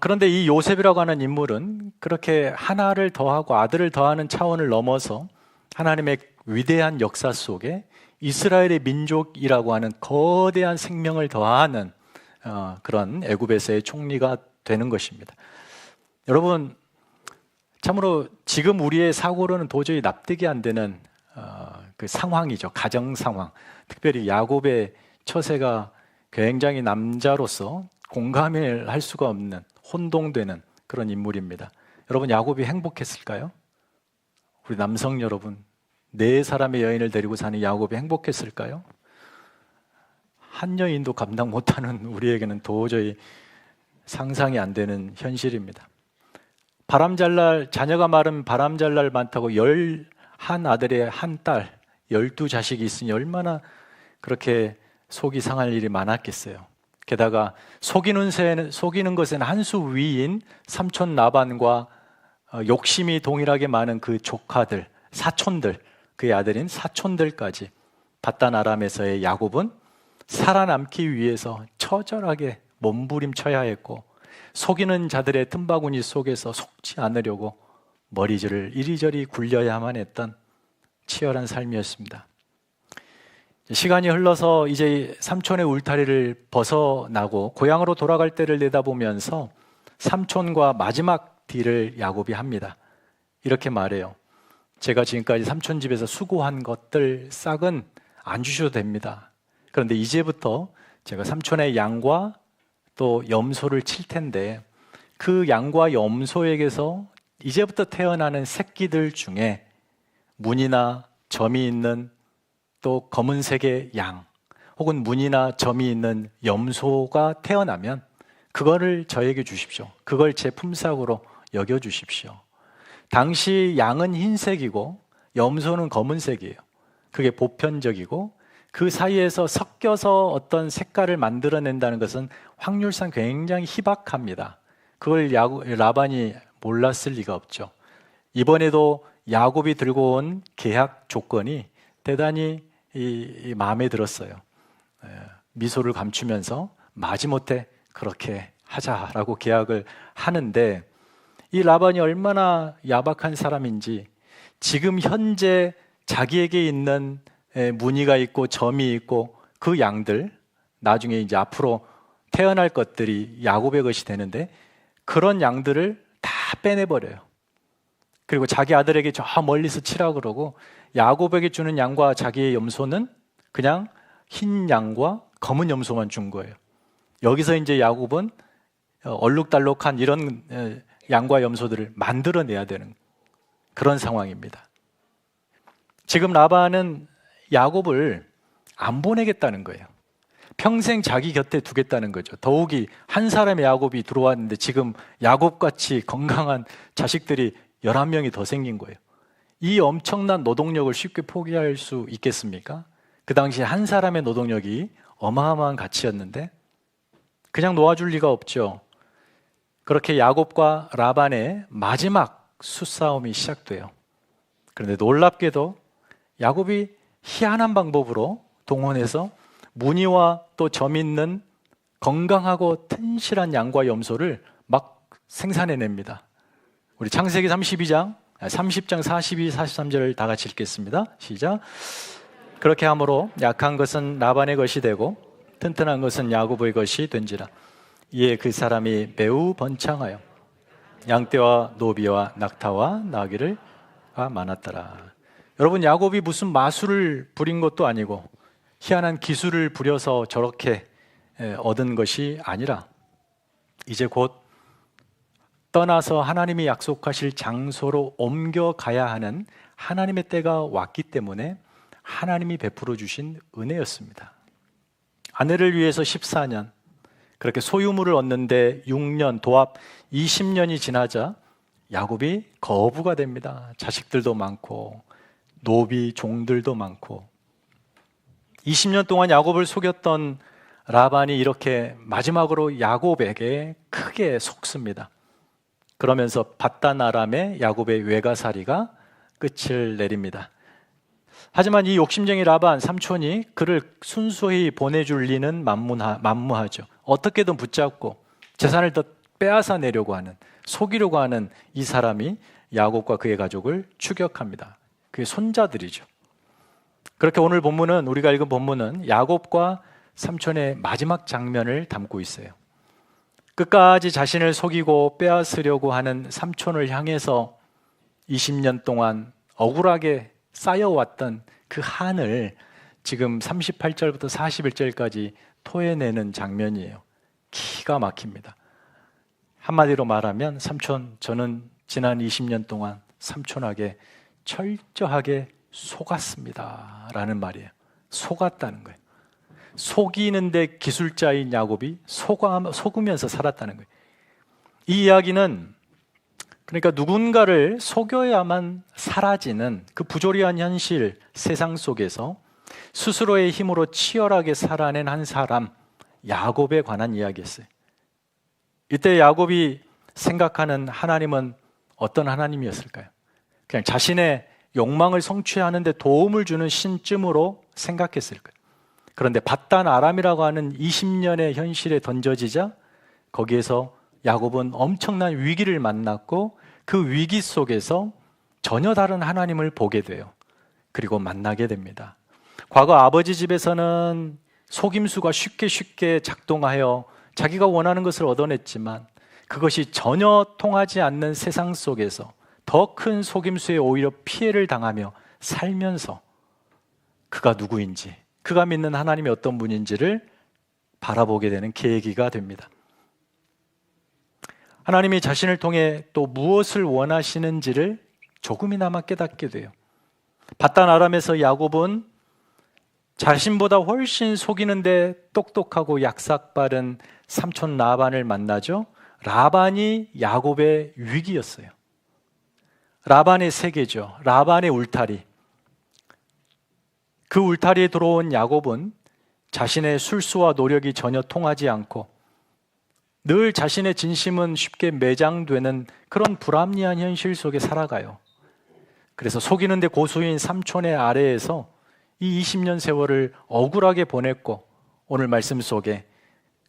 그런데 이 요셉이라고 하는 인물은 그렇게 하나를 더하고 아들을 더하는 차원을 넘어서 하나님의 위대한 역사 속에 이스라엘의 민족이라고 하는 거대한 생명을 더하는 그런 애굽에서의 총리가 되는 것입니다. 여러분, 참으로 지금 우리의 사고로는 도저히 납득이 안 되는 그 상황이죠. 가정 상황. 특별히 야곱의 처세가 굉장히 남자로서 공감을 할 수가 없는, 혼동되는 그런 인물입니다. 여러분, 야곱이 행복했을까요? 우리 남성 여러분, 4사람의 여인을 데리고 사는 야곱이 행복했을까요? 한 여인도 감당 못하는 우리에게는 도저히 상상이 안 되는 현실입니다. 자녀가 많은 바람잘날 많다고 11아들에 1딸, 12자식이 있으니 얼마나 그렇게 속이 상할 일이 많았겠어요. 게다가 속이는 것에는 한 수 위인 삼촌 라반과 욕심이 동일하게 많은 그 조카들, 사촌들, 그의 아들인 사촌들까지 바단 아람에서의 야곱은 살아남기 위해서 처절하게 몸부림쳐야 했고, 속이는 자들의 틈바구니 속에서 속지 않으려고 머리질을 이리저리 굴려야만 했던 치열한 삶이었습니다. 시간이 흘러서 이제 삼촌의 울타리를 벗어나고 고향으로 돌아갈 때를 내다보면서 삼촌과 마지막 딜을 야곱이 합니다. 이렇게 말해요. 제가 지금까지 삼촌 집에서 수고한 것들 싹은 안 주셔도 됩니다. 그런데 이제부터 제가 삼촌의 양과 또 염소를 칠 텐데 그 양과 염소에게서 이제부터 태어나는 새끼들 중에 무늬나 점이 있는 또 검은색의 양 혹은 무늬나 점이 있는 염소가 태어나면 그거를 저에게 주십시오. 그걸 제 품삯으로 여겨주십시오. 당시 양은 흰색이고 염소는 검은색이에요. 그게 보편적이고 그 사이에서 섞여서 어떤 색깔을 만들어낸다는 것은 확률상 굉장히 희박합니다. 그걸 라반이 몰랐을 리가 없죠. 이번에도 야곱이 들고 온 계약 조건이 대단히 마음에 들었어요. 미소를 감추면서 마지못해 그렇게 하자라고 계약을 하는데 이 라반이 얼마나 야박한 사람인지 지금 현재 자기에게 있는 무늬가 있고 점이 있고 그 양들 나중에 이제 앞으로 태어날 것들이 야곱의 것이 되는데 그런 양들을 다 빼내버려요. 그리고 자기 아들에게 저 멀리서 치라 그러고 야곱에게 주는 양과 자기의 염소는 그냥 흰 양과 검은 염소만 준 거예요. 여기서 이제 야곱은 얼룩달룩한 이런 양과 염소들을 만들어내야 되는 그런 상황입니다. 지금 라반은 야곱을 안 보내겠다는 거예요. 평생 자기 곁에 두겠다는 거죠. 더욱이 한 사람의 야곱이 들어왔는데 지금 야곱같이 건강한 자식들이 11명이 더 생긴 거예요. 이 엄청난 노동력을 쉽게 포기할 수 있겠습니까? 그 당시에 한 사람의 노동력이 어마어마한 가치였는데 그냥 놓아줄 리가 없죠. 그렇게 야곱과 라반의 마지막 수싸움이 시작돼요. 그런데 놀랍게도 야곱이 희한한 방법으로 동원해서 무늬와 또 점 있는 건강하고 튼실한 양과 염소를 막 생산해냅니다. 우리 창세기 30장 42, 43절을 다 같이 읽겠습니다. 시작. 그렇게 함으로 약한 것은 라반의 것이 되고 튼튼한 것은 야곱의 것이 된지라. 이에 그 사람이 매우 번창하여 양떼와 노비와 낙타와 나귀를 많았더라. 여러분, 야곱이 무슨 마술을 부린 것도 아니고 희한한 기술을 부려서 저렇게 얻은 것이 아니라 이제 곧 떠나서 하나님이 약속하실 장소로 옮겨가야 하는 하나님의 때가 왔기 때문에 하나님이 베풀어 주신 은혜였습니다. 아내를 위해서 14년, 그렇게 소유물을 얻는데 6년, 도합 20년이 지나자 야곱이 거부가 됩니다. 자식들도 많고 노비, 종들도 많고 20년 동안 야곱을 속였던 라반이 이렇게 마지막으로 야곱에게 크게 속습니다. 그러면서 바단 아람의 야곱의 외가살이가 끝을 내립니다. 하지만 이 욕심쟁이 라반 삼촌이 그를 순수히 보내줄 리는 만무하죠. 어떻게든 붙잡고 재산을 더 빼앗아 내려고 하는, 속이려고 하는 이 사람이 야곱과 그의 가족을 추격합니다. 그의 손자들이죠. 그렇게 오늘 본문은, 우리가 읽은 본문은 야곱과 삼촌의 마지막 장면을 담고 있어요. 끝까지 자신을 속이고 빼앗으려고 하는 삼촌을 향해서 20년 동안 억울하게 쌓여왔던 그 한을 지금 38절부터 41절까지 토해내는 장면이에요. 기가 막힙니다. 한마디로 말하면 삼촌, 저는 지난 20년 동안 삼촌에게 철저하게 속았습니다 라는 말이에요. 속았다는 거예요. 속이는데 기술자인 야곱이 속으면서 살았다는 거예요. 이 이야기는 그러니까 누군가를 속여야만 사라지는 그 부조리한 현실 세상 속에서 스스로의 힘으로 치열하게 살아낸 한 사람 야곱에 관한 이야기였어요. 이때 야곱이 생각하는 하나님은 어떤 하나님이었을까요? 그냥 자신의 욕망을 성취하는 데 도움을 주는 신쯤으로 생각했을 거예요. 그런데 바단 아람이라고 하는 20년의 현실에 던져지자 거기에서 야곱은 엄청난 위기를 만났고 그 위기 속에서 전혀 다른 하나님을 보게 돼요. 그리고 만나게 됩니다. 과거 아버지 집에서는 속임수가 쉽게 작동하여 자기가 원하는 것을 얻어냈지만 그것이 전혀 통하지 않는 세상 속에서 더 큰 속임수에 오히려 피해를 당하며 살면서 그가 누구인지, 그가 믿는 하나님이 어떤 분인지를 바라보게 되는 계기가 됩니다. 하나님이 자신을 통해 또 무엇을 원하시는지를 조금이나마 깨닫게 돼요. 바단 아람에서 야곱은 자신보다 훨씬 속이는데 똑똑하고 약삭 빠른 삼촌 라반을 만나죠. 라반이 야곱의 위기였어요. 라반의 세계죠. 라반의 울타리. 그 울타리에 들어온 야곱은 자신의 술수와 노력이 전혀 통하지 않고 늘 자신의 진심은 쉽게 매장되는 그런 불합리한 현실 속에 살아가요. 그래서 속이는데 고수인 삼촌의 아래에서 이 20년 세월을 억울하게 보냈고 오늘 말씀 속에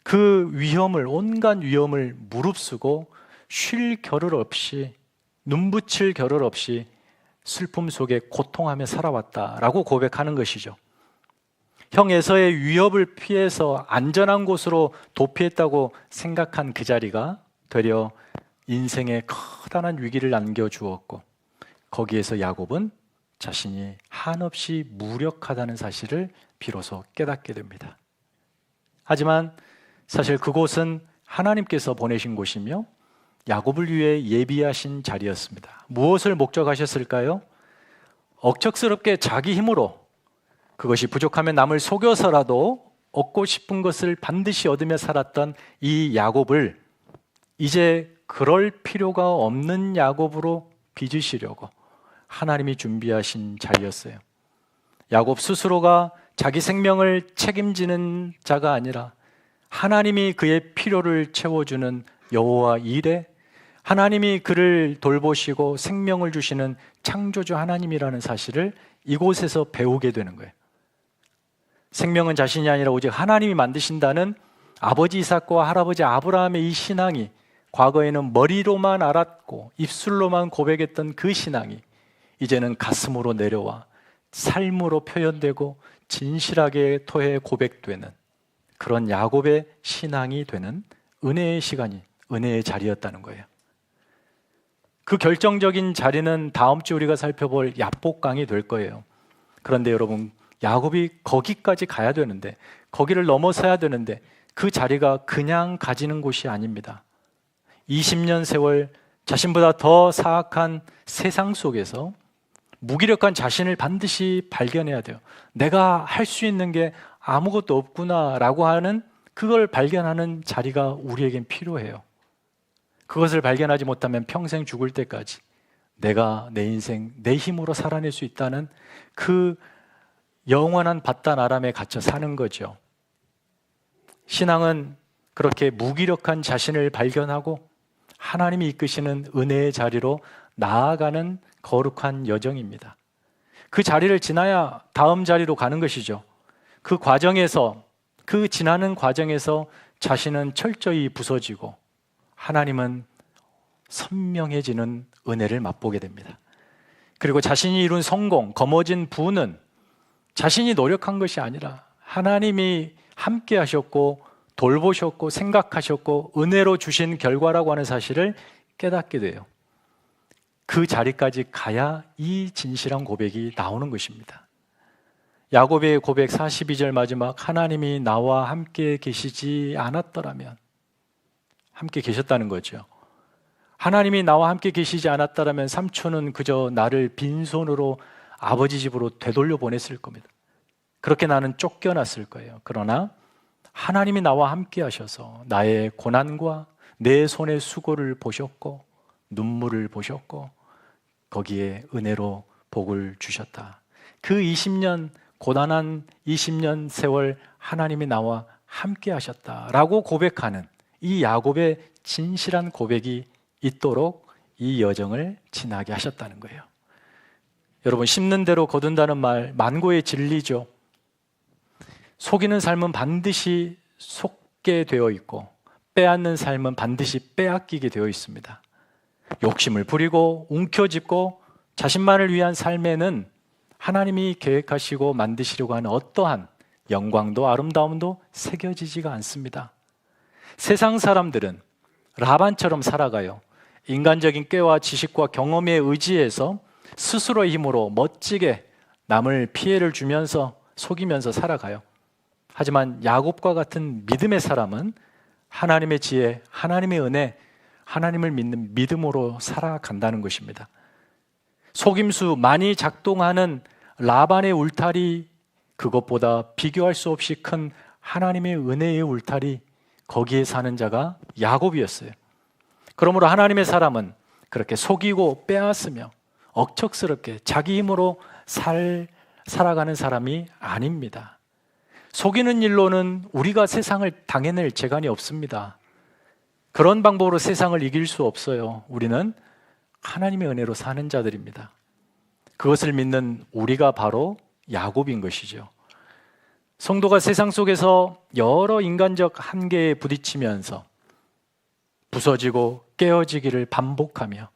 그 위험을, 온갖 위험을 무릅쓰고 쉴 겨를 없이, 눈붙일 겨를 없이 슬픔 속에 고통하며 살아왔다라고 고백하는 것이죠. 형 에서의 위협을 피해서 안전한 곳으로 도피했다고 생각한 그 자리가 되려 인생에 커다란 위기를 남겨주었고 거기에서 야곱은 자신이 한없이 무력하다는 사실을 비로소 깨닫게 됩니다. 하지만 사실 그곳은 하나님께서 보내신 곳이며 야곱을 위해 예비하신 자리였습니다. 무엇을 목적하셨을까요? 억척스럽게 자기 힘으로 그것이 부족하면 남을 속여서라도 얻고 싶은 것을 반드시 얻으며 살았던 이 야곱을 이제 그럴 필요가 없는 야곱으로 빚으시려고 하나님이 준비하신 자리였어요. 야곱 스스로가 자기 생명을 책임지는 자가 아니라 하나님이 그의 필요를 채워주는 여호와 이레, 하나님이 그를 돌보시고 생명을 주시는 창조주 하나님이라는 사실을 이곳에서 배우게 되는 거예요. 생명은 자신이 아니라 오직 하나님이 만드신다는 아버지 이삭과 할아버지 아브라함의 이 신앙이 과거에는 머리로만 알았고 입술로만 고백했던 그 신앙이 이제는 가슴으로 내려와 삶으로 표현되고 진실하게 토해 고백되는 그런 야곱의 신앙이 되는 은혜의 시간이, 은혜의 자리였다는 거예요. 그 결정적인 자리는 다음 주 우리가 살펴볼 야복강이 될 거예요. 그런데 여러분, 야곱이 거기까지 가야 되는데, 거기를 넘어서야 되는데 그 자리가 그냥 가지는 곳이 아닙니다. 20년 세월 자신보다 더 사악한 세상 속에서 무기력한 자신을 반드시 발견해야 돼요. 내가 할 수 있는 게 아무것도 없구나라고 하는 그걸 발견하는 자리가 우리에겐 필요해요. 그것을 발견하지 못하면 평생 죽을 때까지 내가 내 인생 내 힘으로 살아낼 수 있다는 그 영원한 바단 아람에 갇혀 사는 거죠. 신앙은 그렇게 무기력한 자신을 발견하고 하나님이 이끄시는 은혜의 자리로 나아가는 거룩한 여정입니다. 그 자리를 지나야 다음 자리로 가는 것이죠. 그 과정에서, 그 지나는 과정에서 자신은 철저히 부서지고 하나님은 선명해지는 은혜를 맛보게 됩니다. 그리고 자신이 이룬 성공, 거머쥔 부는 자신이 노력한 것이 아니라 하나님이 함께 하셨고 돌보셨고 생각하셨고 은혜로 주신 결과라고 하는 사실을 깨닫게 돼요. 그 자리까지 가야 이 진실한 고백이 나오는 것입니다. 야곱의 고백 42절 마지막, 하나님이 나와 함께 계시지 않았더라면, 함께 계셨다는 거죠. 하나님이 나와 함께 계시지 않았더라면 삼촌은 그저 나를 빈손으로 아버지 집으로 되돌려 보냈을 겁니다. 그렇게 나는 쫓겨났을 거예요. 그러나 하나님이 나와 함께 하셔서 나의 고난과 내 손의 수고를 보셨고 눈물을 보셨고 거기에 은혜로 복을 주셨다. 그 20년, 고단한 20년 세월 하나님이 나와 함께 하셨다라고 고백하는 이 야곱의 진실한 고백이 있도록 이 여정을 지나게 하셨다는 거예요. 여러분, 심는 대로 거둔다는 말 만고의 진리죠. 속이는 삶은 반드시 속게 되어 있고 빼앗는 삶은 반드시 빼앗기게 되어 있습니다. 욕심을 부리고 움켜쥐고 자신만을 위한 삶에는 하나님이 계획하시고 만드시려고 하는 어떠한 영광도 아름다움도 새겨지지가 않습니다. 세상 사람들은 라반처럼 살아가요. 인간적인 꾀와 지식과 경험에 의지해서 스스로의 힘으로 멋지게 남을 피해를 주면서 속이면서 살아가요. 하지만 야곱과 같은 믿음의 사람은 하나님의 지혜, 하나님의 은혜, 하나님을 믿는 믿음으로 살아간다는 것입니다. 속임수 많이 작동하는 라반의 울타리, 그것보다 비교할 수 없이 큰 하나님의 은혜의 울타리, 거기에 사는 자가 야곱이었어요. 그러므로 하나님의 사람은 그렇게 속이고 빼앗으며 억척스럽게 자기 힘으로 살아가는 사람이 아닙니다. 속이는 일로는 우리가 세상을 당해낼 재간이 없습니다. 그런 방법으로 세상을 이길 수 없어요. 우리는 하나님의 은혜로 사는 자들입니다. 그것을 믿는 우리가 바로 야곱인 것이죠. 성도가 세상 속에서 여러 인간적 한계에 부딪히면서 부서지고 깨어지기를 반복하며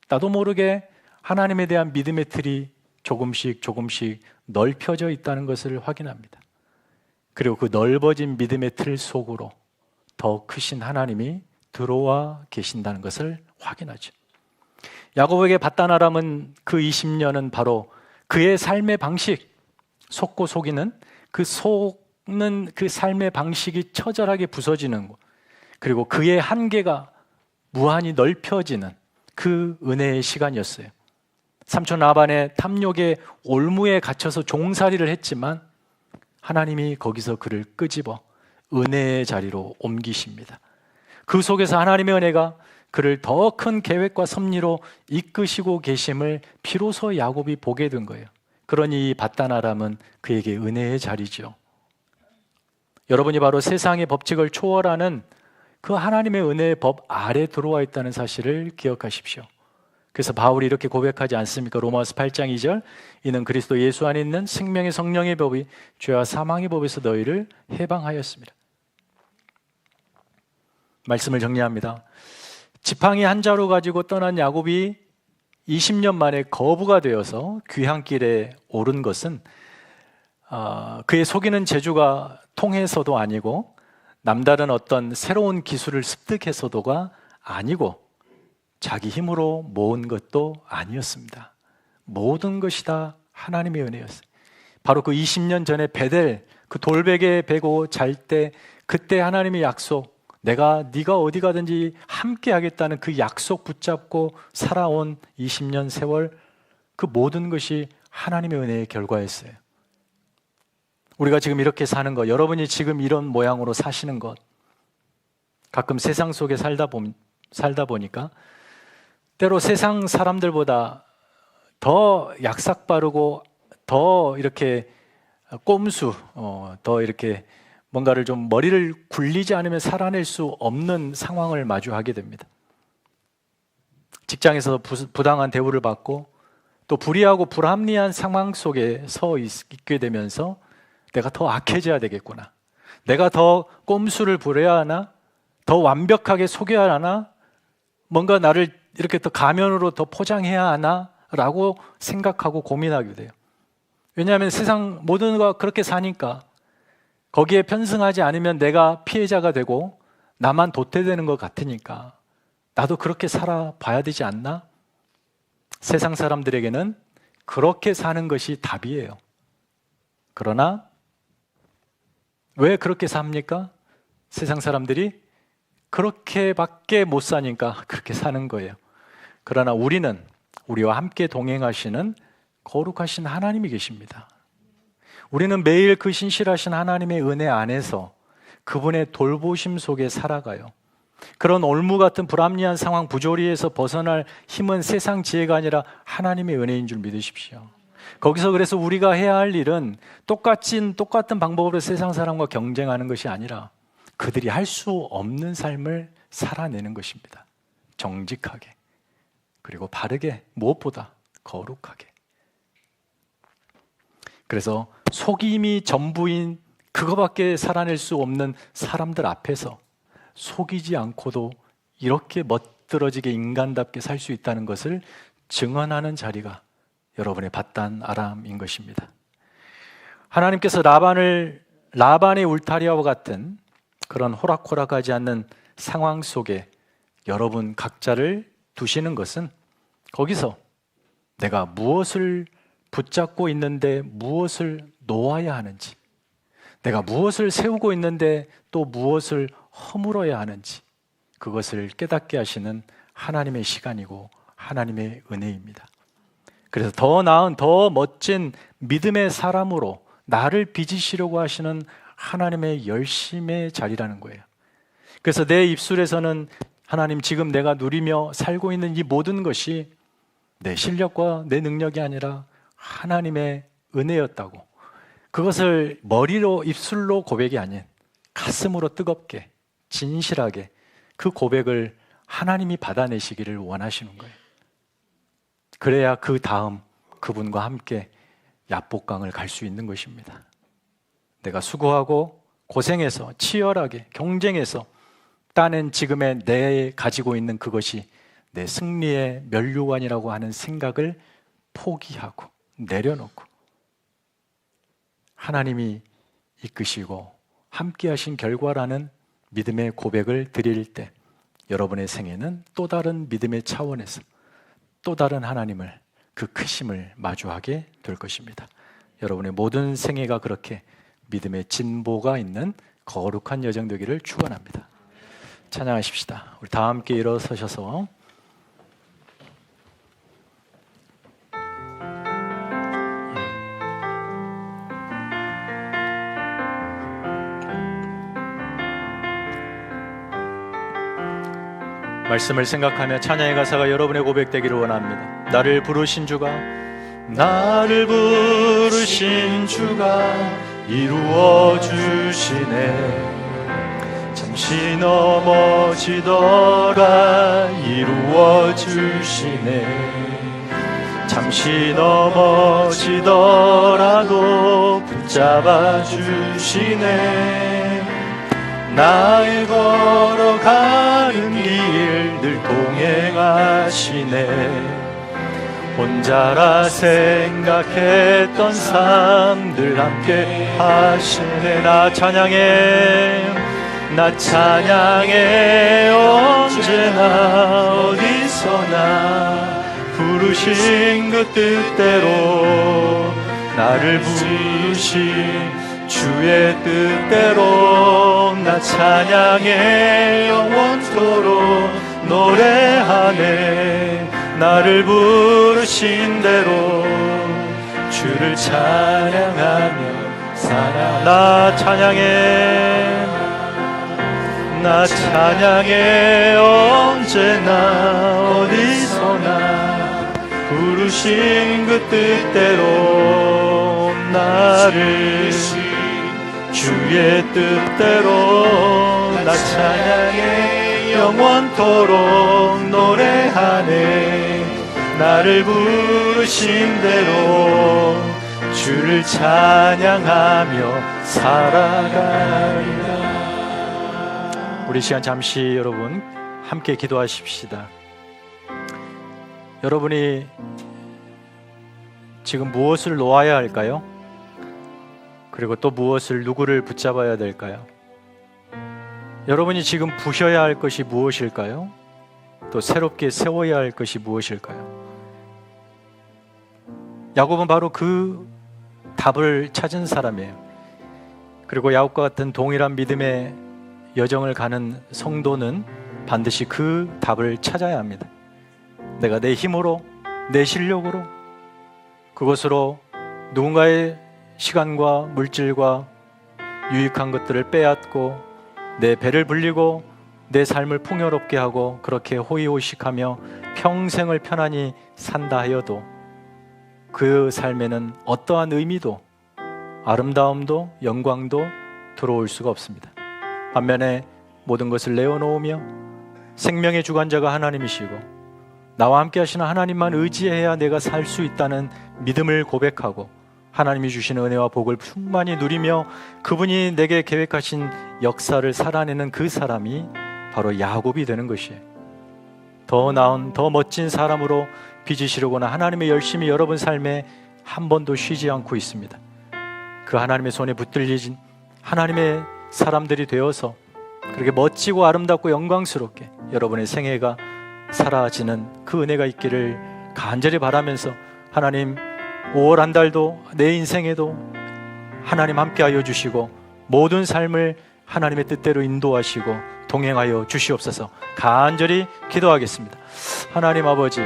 나도 모르게 하나님에 대한 믿음의 틀이 조금씩 넓혀져 있다는 것을 확인합니다. 그리고 그 넓어진 믿음의 틀 속으로 더 크신 하나님이 들어와 계신다는 것을 확인하죠. 야곱에게 밧단 아람은 그 20년은 바로 그의 삶의 방식, 속고 속이는 속는 그 삶의 방식이 처절하게 부서지는 것, 그리고 그의 한계가 무한히 넓혀지는 그 은혜의 시간이었어요. 삼촌 라반의 탐욕의 올무에 갇혀서 종살이를 했지만 하나님이 거기서 그를 끄집어 은혜의 자리로 옮기십니다. 그 속에서 하나님의 은혜가 그를 더 큰 계획과 섭리로 이끄시고 계심을 비로소 야곱이 보게 된 거예요. 그러니 이 밧단 아람은 그에게 은혜의 자리죠. 여러분이 바로 세상의 법칙을 초월하는 그 하나님의 은혜의 법 아래 들어와 있다는 사실을 기억하십시오. 그래서 바울이 이렇게 고백하지 않습니까? 로마서 8장 2절, 이는 그리스도 예수 안에 있는 생명의 성령의 법이 죄와 사망의 법에서 너희를 해방하였습니다. 말씀을 정리합니다. 지팡이 한 자루 가지고 떠난 야곱이 20년 만에 거부가 되어서 귀향길에 오른 것은 그의 속이는 재주가 통해서도 아니고 남다른 어떤 새로운 기술을 습득해서도가 아니고 자기 힘으로 모은 것도 아니었습니다. 모든 것이 다 하나님의 은혜였어요. 바로 그 20년 전에 베델 그 돌베개에 베고 잘 때 그때 하나님의 약속, 네가 어디 가든지 함께 하겠다는 그 약속 붙잡고 살아온 20년 세월, 그 모든 것이 하나님의 은혜의 결과였어요. 우리가 지금 이렇게 사는 것, 여러분이 지금 이런 모양으로 사시는 것, 가끔 세상 속에 살다 보니까 때로 세상 사람들보다 더 약삭 빠르고 더 이렇게 꼼수, 더 이렇게 뭔가를 좀 머리를 굴리지 않으면 살아낼 수 없는 상황을 마주하게 됩니다. 직장에서 부당한 대우를 받고 또 불의하고 불합리한 상황 속에 서 있게 되면서 내가 더 악해져야 되겠구나, 내가 더 꼼수를 부려야 하나, 더 완벽하게 속여야 하나, 뭔가 나를 이렇게 더 가면으로 더 포장해야 하나 라고 생각하고 고민하게 돼요. 왜냐하면 세상 모든 거 그렇게 사니까 거기에 편승하지 않으면 내가 피해자가 되고 나만 도태되는 것 같으니까 나도 그렇게 살아봐야 되지 않나? 세상 사람들에게는 그렇게 사는 것이 답이에요. 그러나 왜 그렇게 삽니까? 세상 사람들이 그렇게밖에 못 사니까 그렇게 사는 거예요. 그러나 우리는 우리와 함께 동행하시는 거룩하신 하나님이 계십니다. 우리는 매일 그 신실하신 하나님의 은혜 안에서 그분의 돌보심 속에 살아가요. 그런 올무 같은 불합리한 상황, 부조리에서 벗어날 힘은 세상 지혜가 아니라 하나님의 은혜인 줄 믿으십시오. 거기서 그래서 우리가 해야 할 일은 똑같은 방법으로 세상 사람과 경쟁하는 것이 아니라 그들이 할 수 없는 삶을 살아내는 것입니다. 정직하게, 그리고 바르게, 무엇보다 거룩하게. 그래서 속임이 전부인 그거밖에 살아낼 수 없는 사람들 앞에서 속이지 않고도 이렇게 멋들어지게 인간답게 살 수 있다는 것을 증언하는 자리가 여러분의 밧단 아람인 것입니다. 하나님께서 라반의 울타리와 같은 그런 호락호락하지 않는 상황 속에 여러분 각자를 두시는 것은 거기서 내가 무엇을 붙잡고 있는데 무엇을 놓아야 하는지, 내가 무엇을 세우고 있는데 또 무엇을 허물어야 하는지, 그것을 깨닫게 하시는 하나님의 시간이고 하나님의 은혜입니다. 그래서 더 나은, 더 멋진 믿음의 사람으로 나를 빚으시려고 하시는 하나님의 열심의 자리라는 거예요. 그래서 내 입술에서는 하나님, 지금 내가 누리며 살고 있는 이 모든 것이 내 실력과 내 능력이 아니라 하나님의 은혜였다고, 그것을 머리로, 입술로 고백이 아닌 가슴으로 뜨겁게 진실하게 그 고백을 하나님이 받아내시기를 원하시는 거예요. 그래야 그 다음 그분과 함께 야복강을 갈 수 있는 것입니다. 내가 수고하고 고생해서 치열하게 경쟁해서 따낸 지금의 내 가지고 있는 그것이 내 승리의 면류관이라고 하는 생각을 포기하고 내려놓고 하나님이 이끄시고 함께 하신 결과라는 믿음의 고백을 드릴 때 여러분의 생애는 또 다른 믿음의 차원에서 또 다른 하나님을, 그 크심을 마주하게 될 것입니다. 여러분의 모든 생애가 그렇게 믿음의 진보가 있는 거룩한 여정 되기를 축원합니다. 찬양하십시다. 우리 다 함께 일어서셔서 말씀을 생각하며 찬양의 가사가 여러분의 고백되기를 원합니다. 나를 부르신 주가 이루어 주시네. 잠시 넘어지더라 이루어 주시네. 잠시 넘어지더라도 붙잡아 주시네. 나의 걸어가는 길 늘 동행하시네. 혼자라 생각했던 삶들 함께 하시네. 나 찬양해 언제나 어디서나 부르신 그 뜻대로, 나를 부르신 주의 뜻대로 나 찬양해 영원토록 노래하네. 나를 부르신 대로 주를 찬양하며 살아. 나 찬양해 언제나 어디서나 부르신 그 뜻대로, 나를 주의 뜻대로 나 찬양해 영원토록 노래하네. 나를 부르신 대로 주를 찬양하며 살아가리라. 우리 시간 잠시 여러분 함께 기도하십시다. 여러분이 지금 무엇을 놓아야 할까요? 그리고 또 무엇을, 누구를 붙잡아야 될까요? 여러분이 지금 부셔야 할 것이 무엇일까요? 또 새롭게 세워야 할 것이 무엇일까요? 야곱은 바로 그 답을 찾은 사람이에요. 그리고 야곱과 같은 동일한 믿음의 여정을 가는 성도는 반드시 그 답을 찾아야 합니다. 내가 내 힘으로, 내 실력으로, 그것으로 누군가의 시간과 물질과 유익한 것들을 빼앗고 내 배를 불리고 내 삶을 풍요롭게 하고 그렇게 호의호식하며 평생을 편안히 산다 하여도 그 삶에는 어떠한 의미도 아름다움도 영광도 들어올 수가 없습니다. 반면에 모든 것을 내어놓으며 생명의 주관자가 하나님이시고 나와 함께 하시는 하나님만 의지해야 내가 살 수 있다는 믿음을 고백하고 하나님이 주시는 은혜와 복을 충만히 누리며 그분이 내게 계획하신 역사를 살아내는 그 사람이 바로 야곱이 되는 것이에요. 더 나은, 더 멋진 사람으로 빚으시려거나 하나님의 열심히 여러분 삶에 한 번도 쉬지 않고 있습니다. 그 하나님의 손에 붙들리진 하나님의 사람들이 되어서 그렇게 멋지고 아름답고 영광스럽게 여러분의 생애가 사라지는 그 은혜가 있기를 간절히 바라면서, 하나님 5월 한 달도 내 인생에도 하나님 함께하여 주시고 모든 삶을 하나님의 뜻대로 인도하시고 동행하여 주시옵소서 간절히 기도하겠습니다. 하나님 아버지,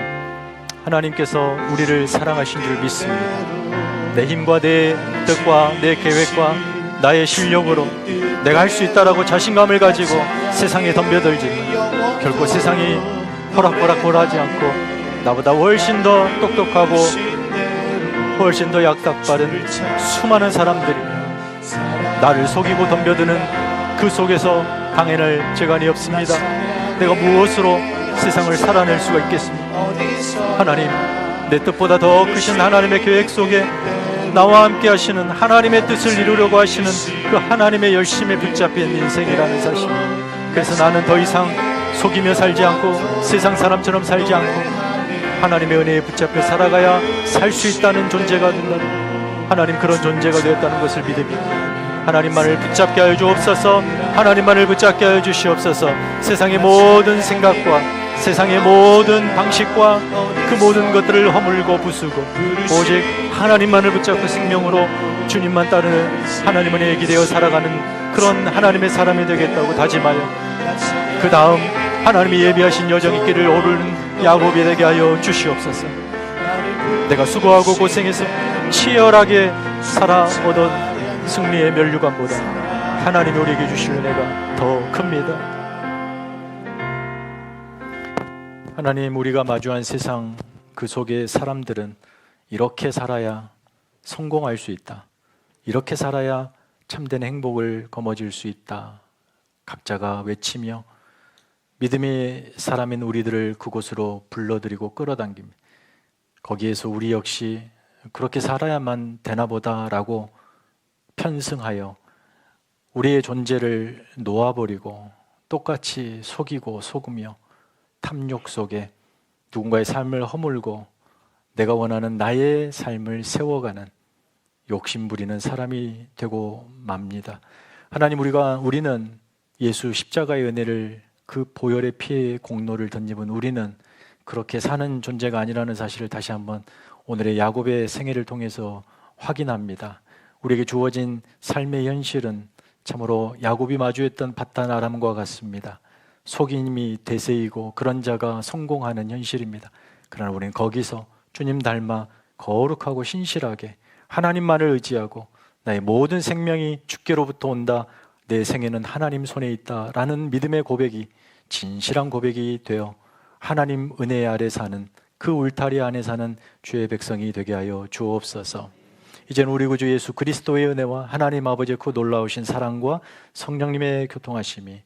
하나님께서 우리를 사랑하신 줄 믿습니다. 내 힘과 내 뜻과 내 계획과 나의 실력으로 내가 할 수 있다라고 자신감을 가지고 세상에 덤벼들지만 결코 세상이 호락호락하지 않고 나보다 훨씬 더 똑똑하고 훨씬 더 약삭빠른 수많은 사람들이 나를 속이고 덤벼드는 그 속에서 당해낼 재간이 없습니다. 내가 무엇으로 세상을 살아낼 수가 있겠습니까? 하나님, 내 뜻보다 더 크신 하나님의 계획 속에 나와 함께 하시는 하나님의 뜻을 이루려고 하시는 그 하나님의 열심에 붙잡힌 인생이라는 사실, 그래서 나는 더 이상 속이며 살지 않고 세상 사람처럼 살지 않고 하나님의 은혜에 붙잡혀 살아가야 살 수 있다는 존재가 된다는, 하나님 그런 존재가 되었다는 것을 믿으며 하나님만을 붙잡게 하여 주옵소서. 하나님만을 붙잡게 하여 주시옵소서. 세상의 모든 생각과 세상의 모든 방식과 그 모든 것들을 허물고 부수고 오직 하나님만을 붙잡고 생명으로 주님만 따르는 하나님 은혜에 기대어 살아가는 그런 하나님의 사람이 되겠다고 다짐하여, 그 다음 하나님이 예비하신 여정의 길을 오르는 야곱이 되게 하여 주시옵소서. 내가 수고하고 고생해서 치열하게 살아 얻은 승리의 면류관보다 하나님이 우리에게 주실 은혜가 더 큽니다. 하나님, 우리가 마주한 세상 그 속의 사람들은 이렇게 살아야 성공할 수 있다, 이렇게 살아야 참된 행복을 거머쥘 수 있다, 각자가 외치며 믿음의 사람인 우리들을 그곳으로 불러들이고 끌어당깁니다. 거기에서 우리 역시 그렇게 살아야만 되나보다라고 편승하여 우리의 존재를 놓아버리고 똑같이 속이고 속으며 탐욕 속에 누군가의 삶을 허물고 내가 원하는 나의 삶을 세워가는 욕심부리는 사람이 되고 맙니다. 하나님, 우리는 예수 십자가의 은혜를, 그 보혈의 피의 공로를 덧입은 우리는 그렇게 사는 존재가 아니라는 사실을 다시 한번 오늘의 야곱의 생애를 통해서 확인합니다. 우리에게 주어진 삶의 현실은 참으로 야곱이 마주했던 밧단 아람과 같습니다. 속임이 대세이고 그런 자가 성공하는 현실입니다. 그러나 우리는 거기서 주님 닮아 거룩하고 신실하게 하나님만을 의지하고 나의 모든 생명이 주께로부터 온다, 내 생애는 하나님 손에 있다라는 믿음의 고백이 진실한 고백이 되어 하나님 은혜 아래 사는, 그 울타리 안에 사는 주의 백성이 되게 하여 주옵소서. 이제는 우리 구주 예수 그리스도의 은혜와 하나님 아버지의 그 놀라우신 사랑과 성령님의 교통하심이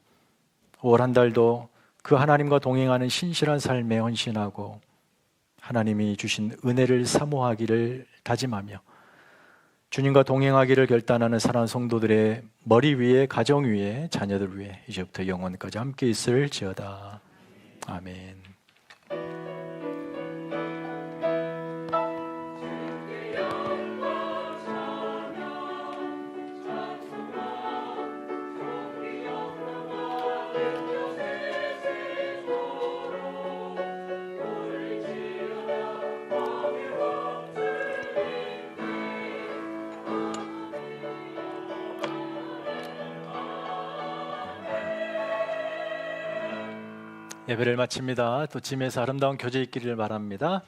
5월 한 달도 그 하나님과 동행하는 신실한 삶에 헌신하고 하나님이 주신 은혜를 사모하기를 다짐하며 주님과 동행하기를 결단하는 사랑하는 성도들의 머리 위에, 가정 위에, 자녀들 위에 이제부터 영원까지 함께 있을지어다. 아멘. 예배를 마칩니다. 또 짐에서 아름다운 교제 있기를 바랍니다.